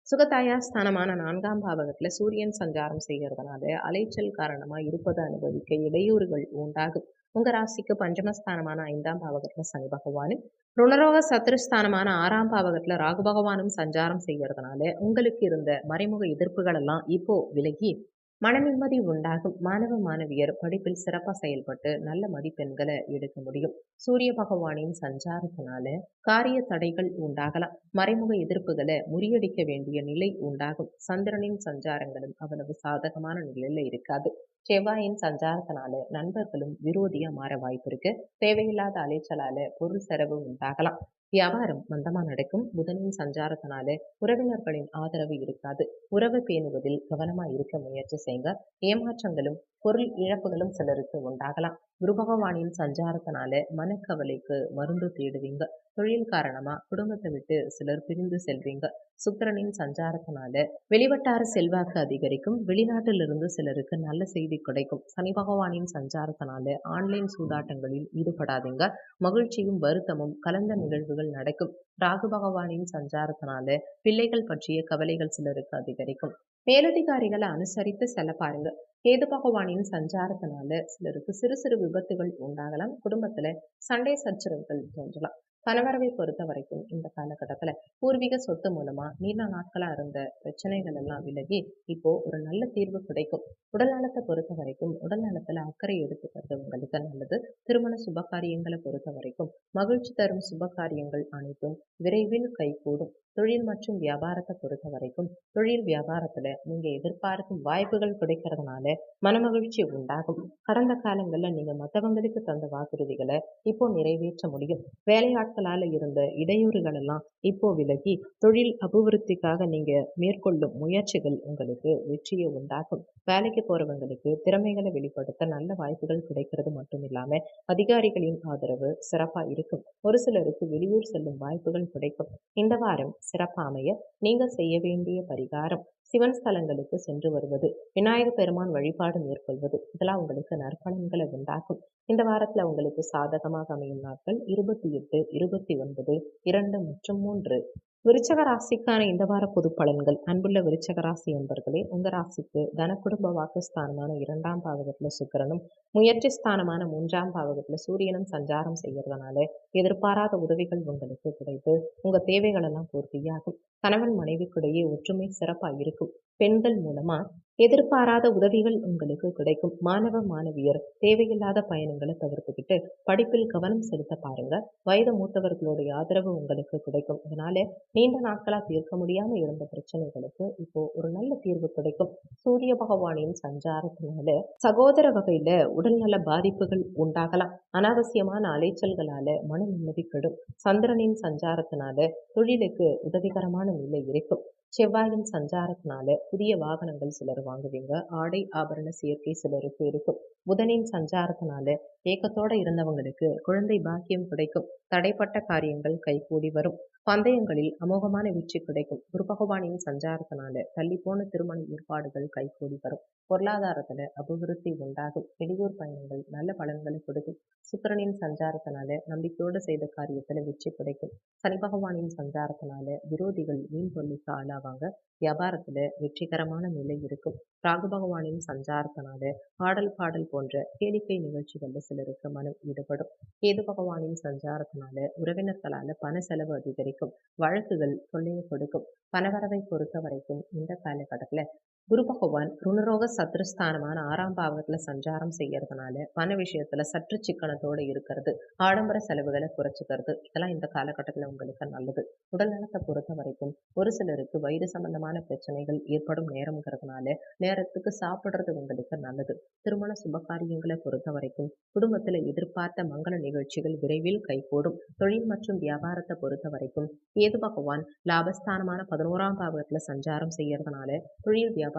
சுகதாயார் ஸ்தானமான 4ஆம் பாவகத்துல சூரியன் சஞ்சாரம் செய்யறதுனால அலைச்சல் காரணமா இருப்பது அனுபவிக்க இடையூறுகள் உண்டாகும். உங்க ராசிக்கு பஞ்சமஸ்தானமான 5ஆம் பாவகத்துல சனி பகவானும் ருணரோக சத்துருஸ்தானமான 6ஆம் பாவகத்துல ராகு பகவானும் சஞ்சாரம் செய்யறதுனால உங்களுக்கு இருந்த மறைமுக எதிர்ப்புகள் எல்லாம் இப்போ விலகி மன நிம்மதி உண்டாகும். மாணவ மாணவியர் படிப்பில் சிறப்பா செயல்பட்டு நல்ல மதிப்பெண்களை எடுக்க முடியும். சூரிய பகவானின் சஞ்சாரத்தினால காரிய தடைகள் உண்டாகலாம். மறைமுக எதிர்ப்புகளை முறியடிக்க வேண்டிய நிலை உண்டாகும். சந்திரனின் சஞ்சாரங்களும் அவ்வளவு சாதகமான நிலையில இருக்காது. செவ்வாயின் சஞ்சாரத்தினால நண்பர்களும் விரோதியா மாற வாய்ப்பு இருக்கு. தேவையில்லாத அலைச்சலால பொருள் செலவு உண்டாகலாம். வியாபாரம் மந்தமா நடக்கும். புதனின் சஞ்சாரத்தினால உறவினர்களின் ஆதரவு இருக்காது. உறவு பேணுவதில் கவனமா இருக்க முயற்சி செய்யுங்க. ஏமாற்றங்களும் பொருள் இழப்புகளும் சிலருக்கு உண்டாகலாம். குரு பகவானின் சஞ்சாரத்தினால மனக்கவலைக்கு மருந்து தேடுவீங்க. தொழில் காரணமா குடும்பத்தை விட்டு சிலர் பிரிந்து செல்வீங்க. சுக்கிரனின் சஞ்சாரத்தினால வெளிவட்டார செல்வாக்கு அதிகரிக்கும். வெளிநாட்டிலிருந்து சிலருக்கு நல்ல செய்தி கிடைக்கும். சனி பகவானின் சஞ்சாரத்தினால ஆன்லைன் சூதாட்டங்களில் ஈடுபடாதீங்க. மகிழ்ச்சியும் வருத்தமும் கலந்த நிகழ்வுகள் நடக்கும். ராகு பகவானின் சஞ்சாரத்தினால பிள்ளைகள் பற்றிய கவலைகள் சிலருக்கு அதிகரிக்கும். மேலதிகாரிகளை அனுசரித்து செல்ல பாருங்க. கேது பகவானின் சஞ்சாரத்தினால சிலருக்கு சிறு சிறு விபத்துகள் உண்டாகலாம். குடும்பத்துல சண்டை சச்சரவுகள் தோன்றலாம். கணவரவை பொறுத்த வரைக்கும் இந்த காலகட்டத்துல பூர்வீக சொத்து மூலமா நீண்ட நாட்களா இருந்த பிரச்சனைகள் எல்லாம் விலகி இப்போ ஒரு நல்ல தீர்வு கிடைக்கும். உடல் நலத்தை பொறுத்த வரைக்கும் உடல் நலத்துல அக்கறை எடுத்துக்கிறது உங்களுக்கு நல்லது. திருமண சுபகாரியங்களை பொறுத்த வரைக்கும் மகிழ்ச்சி தரும் சுபகாரியங்கள் அனைத்தும் விரைவில் கைகூடும். தொழில் மற்றும் வியாபாரத்தை பொறுத்த வரைக்கும் தொழில் வியாபாரத்துல நீங்க எதிர்பார்க்கும் வாய்ப்புகள் கிடைக்கிறதுனால மனமகிழ்ச்சி உண்டாகும். கடந்த காலங்கள்ல நீங்க மற்றவங்களுக்கு தந்த வாக்குறுதிகளை இப்போ நிறைவேற்ற முடியும். வேலையாட்களால இருந்த இடையூறுகள் எல்லாம் இப்போ விலகி தொழில் அபிவிருத்திக்காக நீங்க மேற்கொள்ளும் முயற்சிகள் உங்களுக்கு வெற்றியை உண்டாகும். வேலைக்கு போறவங்களுக்கு திறமைகளை வெளிப்படுத்த நல்ல வாய்ப்புகள் கிடைக்கிறது மட்டும் இல்லாம அதிகாரிகளின் ஆதரவு சிறப்பா இருக்கும். ஒரு சிலருக்கு வெளியூர் செல்லும் வாய்ப்புகள் கிடைக்கும். இந்த வாரம் சிறப்பா அமைய நீங்க செய்ய வேண்டிய பரிகாரம் சிவன் ஸ்தலங்களுக்கு சென்று வருவது, விநாயக பெருமான் வழிபாடு மேற்கொள்வது, இதெல்லாம் உங்களுக்கு நற்பலன்களை உண்டாக்கும். இந்த வாரத்துல உங்களுக்கு சாதகமாக அமையும் நாட்கள் 28, 29, 2 மற்றும் 3. விருச்சக ராசிக்கான இந்த வார பொது பலன்கள். அன்புள்ள விருச்சக ராசி என்பர்களே, உங்க ராசிக்கு தனக்குடும்ப வாக்குஸ்தானமான 2ஆம் பாவகத்துல சுக்கிரனும் முயற்சி ஸ்தானமான 3ஆம் பாவகத்துல சூரியனும் சஞ்சாரம் செய்யறதுனால எதிர்பாராத உதவிகள் உங்களுக்கு கிடைத்து உங்க தேவைகள் எல்லாம் பூர்த்தியாகும். கணவன் மனைவிக்கிடையே ஒற்றுமை சிறப்பா இருக்கும். பெண்கள் மூலமா எதிர்பாராத உதவிகள் உங்களுக்கு கிடைக்கும். மாணவ மாணவியர் தேவையில்லாத பயணங்களை தவிர்த்துக்கிட்டு படிப்பில் கவனம் செலுத்த பாருங்க. வயது மூத்தவர்களுடைய ஆதரவு உங்களுக்கு கிடைக்கும். அதனால நீண்ட நாட்களா தீர்க்க முடியாம இருந்த பிரச்சனைகளுக்கு இப்போ ஒரு நல்ல தீர்வு கிடைக்கும். சூரிய பகவானின் சஞ்சாரத்தினால சகோதர வகையில உடல்நல பாதிப்புகள் உண்டாகலாம். அனாவசியமான அலைச்சல்களால மன நிம்மதி கெடும். சந்திரனின் சஞ்சாரத்தினால தொழிலுக்கு உதவிகரமான நிலை இருக்கும். செவ்வாயின் சஞ்சாரத்தினால புதிய வாகனங்கள் சிலர் வாங்குவீங்க. ஆடை ஆபரண சேர்க்கை சிலருக்கு இருக்கும். புதனின் சஞ்சாரத்தினால ஏக்கத்தோட இருந்தவங்களுக்கு குழந்தை பாக்கியம் கிடைக்கும். தடைப்பட்ட காரியங்கள் கைகூடி வரும். பந்தயங்களில் அமோகமான வெற்றி கிடைக்கும். குரு பகவானின் சஞ்சாரத்தினால தள்ளிப்போன திருமண ஏற்பாடுகள் கைகூடி வரும். பொருளாதாரத்துல அபிவிருத்தி உண்டாகும். வெளியூர் பயணங்கள் நல்ல பலன்களை கொடுக்கும். சுக்கிரனின் சஞ்சாரத்தினால நம்பிக்கையோடு செய்த காரியத்துல வெற்றி கிடைக்கும். சனி பகவானின் சஞ்சாரத்தினால விரோதிகள் மீன் தொல்லைக்கு ஆளாவாங்க. வியாபாரத்துல வெற்றிகரமான நிலை இருக்கும். ராகு பகவானின் சஞ்சாரத்தினால ஆடல் பாடல் போன்ற கேளிக்கை நிகழ்ச்சிகள்ல சிலருக்கு மனம் ஈடுபடும். கேது பகவானின் சஞ்சாரத்தினால உறவினர்களால பண செலவு அதிகரிக்கும். வழக்குகள் தொல்லையை கொடுக்கும். பணவரவை பொறுத்த வரைக்கும் இந்த காலகட்டத்துல குரு பகவான் ருணரோக சத்ருஸ்தானமான 6ஆம் பாவகத்துல சஞ்சாரம் செய்யறதுனால பண விஷயத்துல சற்று சிக்கனத்தோட இருக்கிறது, ஆடம்பர செலவுகளை குறைச்சிக்கிறது, இதெல்லாம் இந்த காலகட்டத்துல உங்களுக்கு நல்லது. உடல் நலத்தை பொறுத்த வரைக்கும் ஒரு சிலருக்கு வயிறு சம்பந்தமான பிரச்சனைகள் ஏற்படும் நேரம்ங்கிறதுனால நேரத்துக்கு சாப்பிடுறது உங்களுக்கு நல்லது. திருமண சுபகாரியங்களை பொறுத்த வரைக்கும் குடும்பத்துல எதிர்பார்த்த மங்கள நிகழ்ச்சிகள் விரைவில் கைகூடும். தொழில் மற்றும் வியாபாரத்தை பொறுத்த வரைக்கும் கேது பகவான் லாபஸ்தானமான 11ஆம் பாவகத்துல சஞ்சாரம் செய்யறதுனால தொழில் வியாபாரத்துல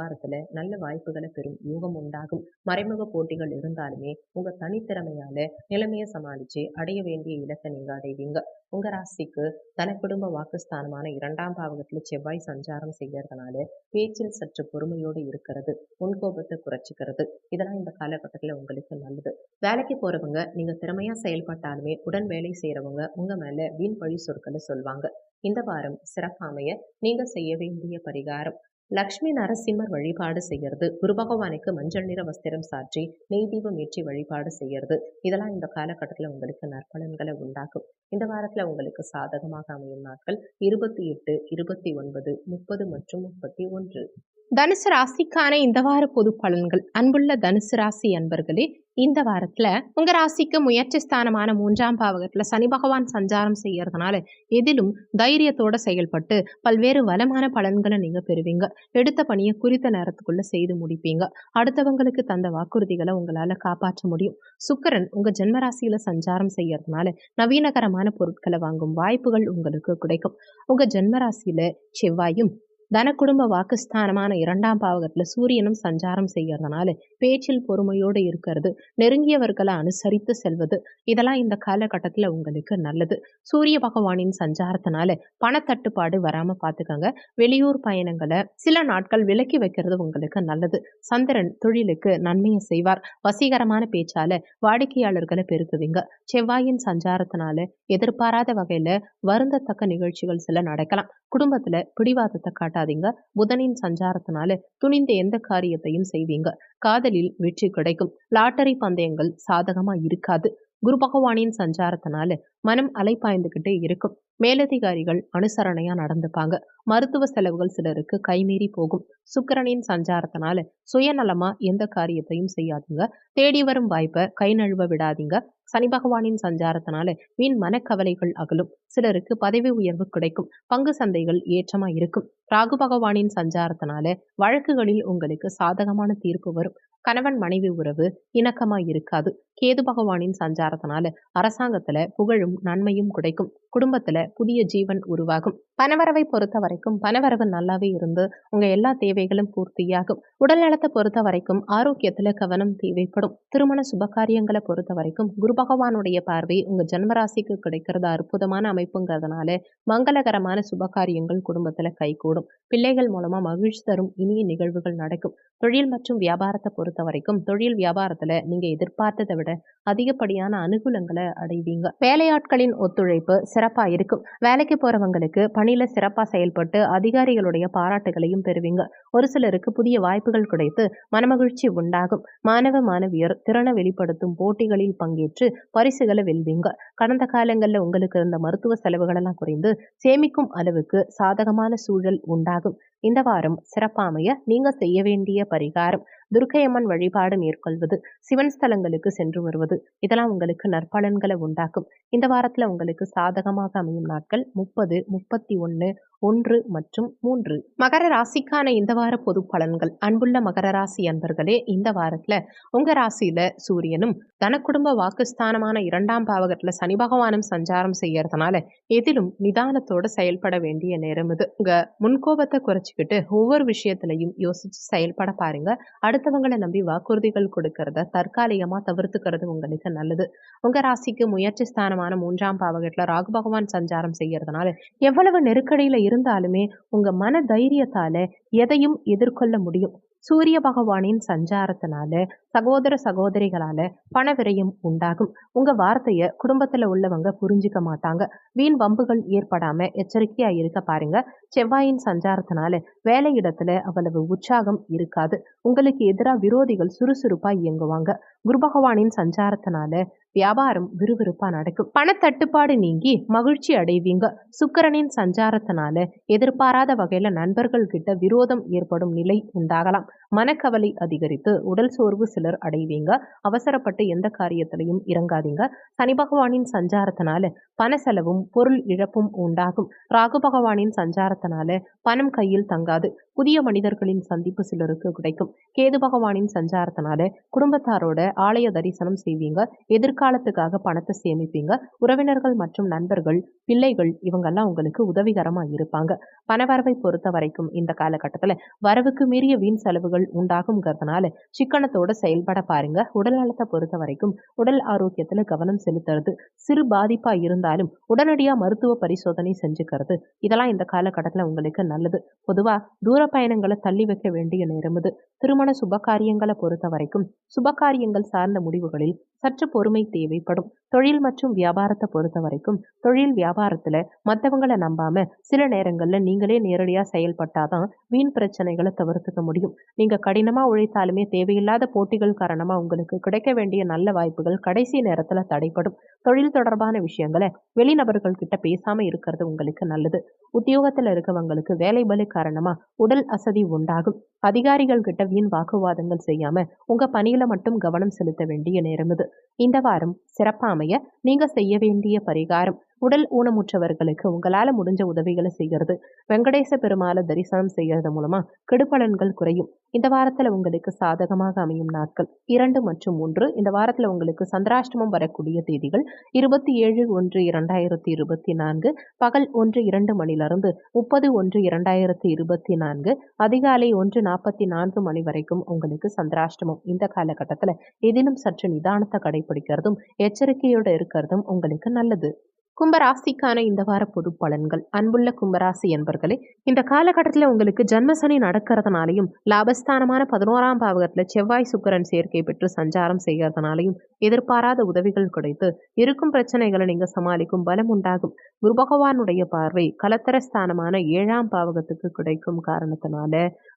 நல்ல வாய்ப்புகளை பெறும் யோகம் உண்டாகும். மறைமுக போட்டிகள் இருந்தாலுமே உங்க தனித்திறமையால நிலைமையை சமாளிச்சு அடைய வேண்டிய இலக்கை நீங்க அடைவீங்க. உங்க ராசிக்கு தனக்குடும்ப வாக்குஸ்தானமான 2ஆம் பாவகத்துல செவ்வாய் சஞ்சாரம் செய்யறதுனால பேச்சில் சற்று பொறுமையோடு இருக்கிறது, முன்கோபத்தை குறைச்சிக்கிறது, இதெல்லாம் இந்த காலகட்டத்துல உங்களுக்கு நல்லது. வேலைக்கு போறவங்க நீங்க திறமையா செயல்பட்டாலுமே உடன் வேலை செய்யறவங்க உங்க மேல வீண் பழி சொற்களை சொல்வாங்க. இந்த வாரம் சிறப்பாமைய நீங்க செய்ய வேண்டிய பரிகாரம் லக்ஷ்மி நரசிம்மர் வழிபாடு செய்யறது, குரு பகவானுக்கு மஞ்சள் நிற வஸ்திரம் சாற்றி நெய் தீபம் ஏற்றி வழிபாடு செய்யறது, இதெல்லாம் இந்த காலகட்டத்தில் உங்களுக்கு நற்பலன்களை உண்டாக்கும். இந்த வாரத்தில் உங்களுக்கு சாதகமாக அமையும் நாட்கள் 28, 29, 30 மற்றும் 31. தனுசு ராசிக்கான இந்த வார பொது பலன்கள். அன்புள்ள தனுசு ராசி அன்பர்களே, இந்த வாரத்துல உங்க ராசிக்கு முயற்சி ஸ்தானமான 3ஆம் பாவகத்துல சனி பகவான் சஞ்சாரம் செய்யறதுனால எதிலும் தைரியத்தோட செயல்பட்டு பல்வேறு வளமான பலன்களை நீங்க பெறுவீங்க. எடுத்த பணியை குறித்த நேரத்துக்குள்ள செய்து முடிப்பீங்க. அடுத்தவங்களுக்கு தந்த வாக்குறுதிகளை உங்களால காப்பாற்ற முடியும். சுக்கிரன் உங்க ஜென்மராசியில சஞ்சாரம் செய்யறதுனால நவீனகரமான பொருட்களை வாங்கும் வாய்ப்புகள் உங்களுக்கு கிடைக்கும். உங்க ஜென்மராசியில செவ்வாயும் தன குடும்ப வாக்குஸ்தானமான 2ஆம் பாவகத்துல சூரியனும் சஞ்சாரம் செய்யறதுனால பேச்சில் பொறுமையோடு இருக்கிறது, நெருங்கியவர்களை அனுசரித்து செல்வது, இதெல்லாம் இந்த காலகட்டத்துல உங்களுக்கு நல்லது. சூரிய பகவானின் சஞ்சாரத்தினால பணத்தட்டுப்பாடு வராம பாத்துக்கங்க. வெளியூர் பயணங்களை சில நாட்கள் விலக்கி வைக்கிறது உங்களுக்கு நல்லது. சந்திரன் தொழிலுக்கு நன்மையை செய்வார். வசீகரமான பேச்சால வாடிக்கையாளர்களை பெருக்குவீங்க. செவ்வாயின் சஞ்சாரத்தினால எதிர்பாராத வகையில வருந்தத்தக்க நிகழ்ச்சிகள் சில நடக்கலாம். குடும்பத்துல பிடிவாதத்தை காட்டாதீங்க. புதனின் சஞ்சாரத்தினால துணிந்த எந்த காரியத்தையும் செய்வீங்க. காதலில் வெற்றி கிடைக்கும். லாட்டரி பந்தயங்கள் சாதகமா இருக்காது. குரு பகவானின் சஞ்சாரத்தினால மனம் அலைப்பாய்ந்துகிட்டே இருக்கும். மேலதிகாரிகள் அனுசரணையா நடந்துப்பாங்க. மருத்துவ செலவுகள் சிலருக்கு கைமீறி போகும். சுக்கிரனின் சஞ்சாரத்தினால சுயநலமா எந்த காரியத்தையும் செய்யாதீங்க. தேடி வரும் வாய்ப்பை கை நழுவ விடாதீங்க. சனி பகவானின் சஞ்சாரத்தினால வீண் மனக்கவலைகள் அகலும். சிலருக்கு பதவி உயர்வு கிடைக்கும். பங்கு சந்தைகள் ஏற்றமா இருக்கும். ராகு பகவானின் சஞ்சாரத்தினால வழக்குகளில் உங்களுக்கு சாதகமான தீர்ப்பு வரும். கணவன் மனைவி உறவு இணக்கமா இருக்காது. கேது பகவானின் சஞ்சாரத்தினால அரசாங்கத்துல புகழும் நன்மையும் கிடைக்கும். குடும்பத்துல புதிய ஜீவன் உருவாகும். பணவரவை பொறுத்த வரைக்கும் பணவரவு நல்லாவே இருந்து உங்க எல்லா தேவைகளும் பூர்த்தியாகும். உடல் நலத்தை பொறுத்த வரைக்கும் ஆரோக்கியத்துல கவனம் தேவைப்படும். திருமண சுபகாரியங்களை பொறுத்த வரைக்கும் குரு பகவானுடைய பார்வை உங்க ஜென்மராசிக்கு கிடைக்கிறது அற்புதமான அமைப்புங்கிறதுனால மங்களகரமான சுபகாரியங்கள் குடும்பத்துல கைகூடும். பிள்ளைகள் மூலமா மகிழ்ச்சி தரும் இனிய நிகழ்வுகள் நடக்கும். தொழில் மற்றும் வியாபாரத்தை பொறுத்த வரைக்கும் தொழில் வியாபாரத்துல நீங்க எதிர்பார்த்ததை விட அதிகப்படியான அனுகூலங்களை அடைவீங்க. வேலையாட்களின் ஒத்துழைப்பு சிறப்பா இருக்கும். வேலைக்கு போறவங்களுக்கு பணியில சிறப்பா செயல்பட்டு அதிகாரிகளுடைய பாராட்டுகளையும் பெறுவீங்க. ஒரு சிலருக்கு புதிய வாய்ப்புகள் கிடைத்து மனமகிழ்ச்சி உண்டாகும். மாணவ மாணவியர் திறனை வெளிப்படுத்தும் போட்டிகளில் பங்கேற்று பரிசுகளை வெல்வீங்க. கடந்த காலங்கள்ல உங்களுக்கு இருந்த மருத்துவ செலவுகள் எல்லாம் குறைந்து சேமிக்கும் அளவுக்கு சாதகமான சூழல் உண்டாகும். இந்த வாரம் சிறப்பாமைய நீங்க செய்ய வேண்டிய பரிகாரம் துர்க்கையம்மன் வழிபாடு மேற்கொள்வது, சிவன் ஸ்தலங்களுக்கு சென்று வருவது, இதெல்லாம் உங்களுக்கு நற்பலன்களை உண்டாக்கும். இந்த வாரத்துல உங்களுக்கு சாதகமாக அமையும் நாட்கள் 30, 31, 1 மற்றும் 3. மகர ராசிக்கான இந்த வார பொது பலன்கள். அன்புள்ள மகர ராசி அன்பர்களே, இந்த வாரத்துல உங்க ராசியில சூரியனும் தனக்குடும்ப வாக்குஸ்தானமான 2ஆம் பாவகத்துல சனி பகவானும் சஞ்சாரம் செய்யறதுனால எதிலும் நிதானத்தோட செயல்பட வேண்டிய நேரம் இது. உங்க முன்கோபத்தை குறைச்சிக்கிட்டு ஒவ்வொரு விஷயத்திலையும் யோசிச்சு செயல்பட பாருங்க. அடுத்தவங்களை நம்பி வாக்குறுதிகள் கொடுக்கறத தற்காலிகமா தவிர்த்துக்கிறது உங்களுக்கு நல்லது. உங்க ராசிக்கு முயற்சி ஸ்தானமான 3ஆம் பாவகத்துல ராகு பகவான் சஞ்சாரம் செய்யறதுனால எவ்வளவு நெருக்கடியில இருந்தாலுமே உங்க மன தைரியத்தால எதையும் எதிர்கொள்ள முடியும். சூரிய பகவானின் சஞ்சாரத்தினால சகோதர சகோதரிகளால பண விரயம் உண்டாகும். உங்க வார்த்தைய குடும்பத்துல உள்ளவங்க புரிஞ்சுக்க மாட்டாங்க. வீண் வம்புகள் ஏற்படாம எச்சரிக்கையா இருக்க பாருங்க. செவ்வாயின் சஞ்சாரத்தினால வேலையிடத்துல அவ்வளவு உற்சாகம் இருக்காது. உங்களுக்கு எதிராக விரோதிகள் சுறுசுறுப்பா இயங்குவாங்க. குரு பகவானின் சஞ்சாரத்தினால வியாபாரம் விறுவிறுப்பா நடக்கும். பணத்தட்டுப்பாடு நீங்கி மகிழ்ச்சி அடைவீங்க. சுக்கிரனின் சஞ்சாரத்தினால எதிர்பாராத வகையில நண்பர்கள் கிட்ட விரோதம் ஏற்படும் நிலை உண்டாகலாம். மனக்கவலை அதிகரித்து உடல் சோர்வு சிலர் அடைவீங்க. அவசரப்பட்டு எந்த காரியத்திலையும் இறங்காதீங்க. சனி பகவானின் சஞ்சாரத்தினால பண செலவும் பொருள் இழப்பும் உண்டாகும். ராகு பகவானின் சஞ்சாரத்தினால பணம் கையில் தங்காது. புதிய மனிதர்களின் சந்திப்பு சிலருக்கு கிடைக்கும். கேது பகவானின் சஞ்சாரத்தினால குடும்பத்தாரோட ஆலய தரிசனம் செய்வீங்க. எதிர்காலத்துக்காக பணத்தை சேமிப்பீங்க. உறவினர்கள் மற்றும் நண்பர்கள், பிள்ளைகள் இவங்கெல்லாம் உங்களுக்கு உதவிகரமா இருப்பாங்க. பணவரவை பொறுத்த வரைக்கும் இந்த காலகட்டத்துல வரவுக்கு மீறிய வீண் செலவுகள் உண்டாகும்ங்கிறதுனால சிக்கனத்தோட செயல்பட பாருங்க. உடல் நலத்தை பொறுத்த வரைக்கும் உடல் ஆரோக்கியத்துல கவனம் செலுத்துறது சிறு பாதிப்பா இருந்தாலும் இருந்தாலும் உடனடியா மருத்துவ பரிசோதனை செஞ்சுக்கிறது. இதெல்லாம் இந்த காலகட்டத்துல உங்களுக்கு நல்லது. பொதுவா தூர பயணங்கள தள்ளி வைக்க வேண்டிய நேரம் இது. திருமண சுபகாரியங்கள பொறுத்தவரைக்கும், சுபகாரியங்கள் சார்ந்த முடிவுகளில் சற்று பொறுமை தேவைப்படும். தொழில் மற்றும் வியாபாரத்த பொறுத்தவரைக்கும், தொழில் வியாபாரத்துல மத்தவங்கள நம்பாம சில நேரங்கள்ல நீங்களே நேரடியா செயல்பட்டாதான் வீண் பிரச்சனைகள தவிர்த்துக்க முடியும். நீங்க கடினமா உழைத்தாலுமே தேவையில்லாத போட்டிகள் காரணமா உங்களுக்கு கிடைக்க வேண்டிய நல்ல வாய்ப்புகள் கடைசி நேரத்துல தடைப்படும். தொழில் தொடர்பான விஷயங்கள வெளிநபர்கள் கிட்ட பேசாம இருக்கிறது உங்களுக்கு நல்லது. உத்தியோகத்துல இருக்கவங்களுக்கு வேலை பளு காரணமா உடல் அசதி உண்டாகும். அதிகாரிகள் கிட்ட வீண் வாக்குவாதங்கள் செய்யாம உங்க பணியில மட்டும் கவனம் செலுத்த வேண்டிய நேரம் இது. இந்த வாரம் சிறப்பா அமைய நீங்க செய்ய வேண்டிய பரிகாரம்: உடல் ஊனமுற்றவர்களுக்கு உங்களால முடிஞ்ச உதவிகளை செய்யறது. வெங்கடேச பெருமாளை தரிசனம் செய்யறது மூலமா கெடுபலன்கள் குறையும். இந்த வாரத்துல உங்களுக்கு சாதகமாக அமையும் நாட்கள் 2 மற்றும் 3. இந்த வாரத்துல உங்களுக்கு சந்திராஷ்டமம் வரக்கூடிய தேதிகள் 27/1/2024 பகல் 1:02 மணிலிருந்து 30/1/2024 அதிகாலை 1:44 மணி வரைக்கும் உங்களுக்கு சந்திராஷ்டமம். இந்த காலகட்டத்துல எதிலும் சற்று நிதானத்தை கடைபிடிக்கிறதும் எச்சரிக்கையோடு இருக்கிறதும் உங்களுக்கு நல்லது. கும்பராசிக்கான இந்த வார பொது பலன்கள். அன்புள்ள கும்பராசி என்பர்களே, இந்த காலகட்டத்தில் உங்களுக்கு ஜன்மசனி நடக்கிறதுனாலையும் லாபஸ்தானமான 11ஆம் பாவகத்துல செவ்வாய் சுக்கிரன் சேர்க்கை பெற்று சஞ்சாரம் செய்யறதுனாலையும் எதிர்பாராத உதவிகள் கிடைத்து இருக்கும் பிரச்சனைகளை நீங்க சமாளிக்கும் பலம் உண்டாகும். குரு பகவானுடைய பார்வை கலத்தரஸ்தானமான 7ஆம் பாவகத்துக்கு கிடைக்கும் காரணத்தினால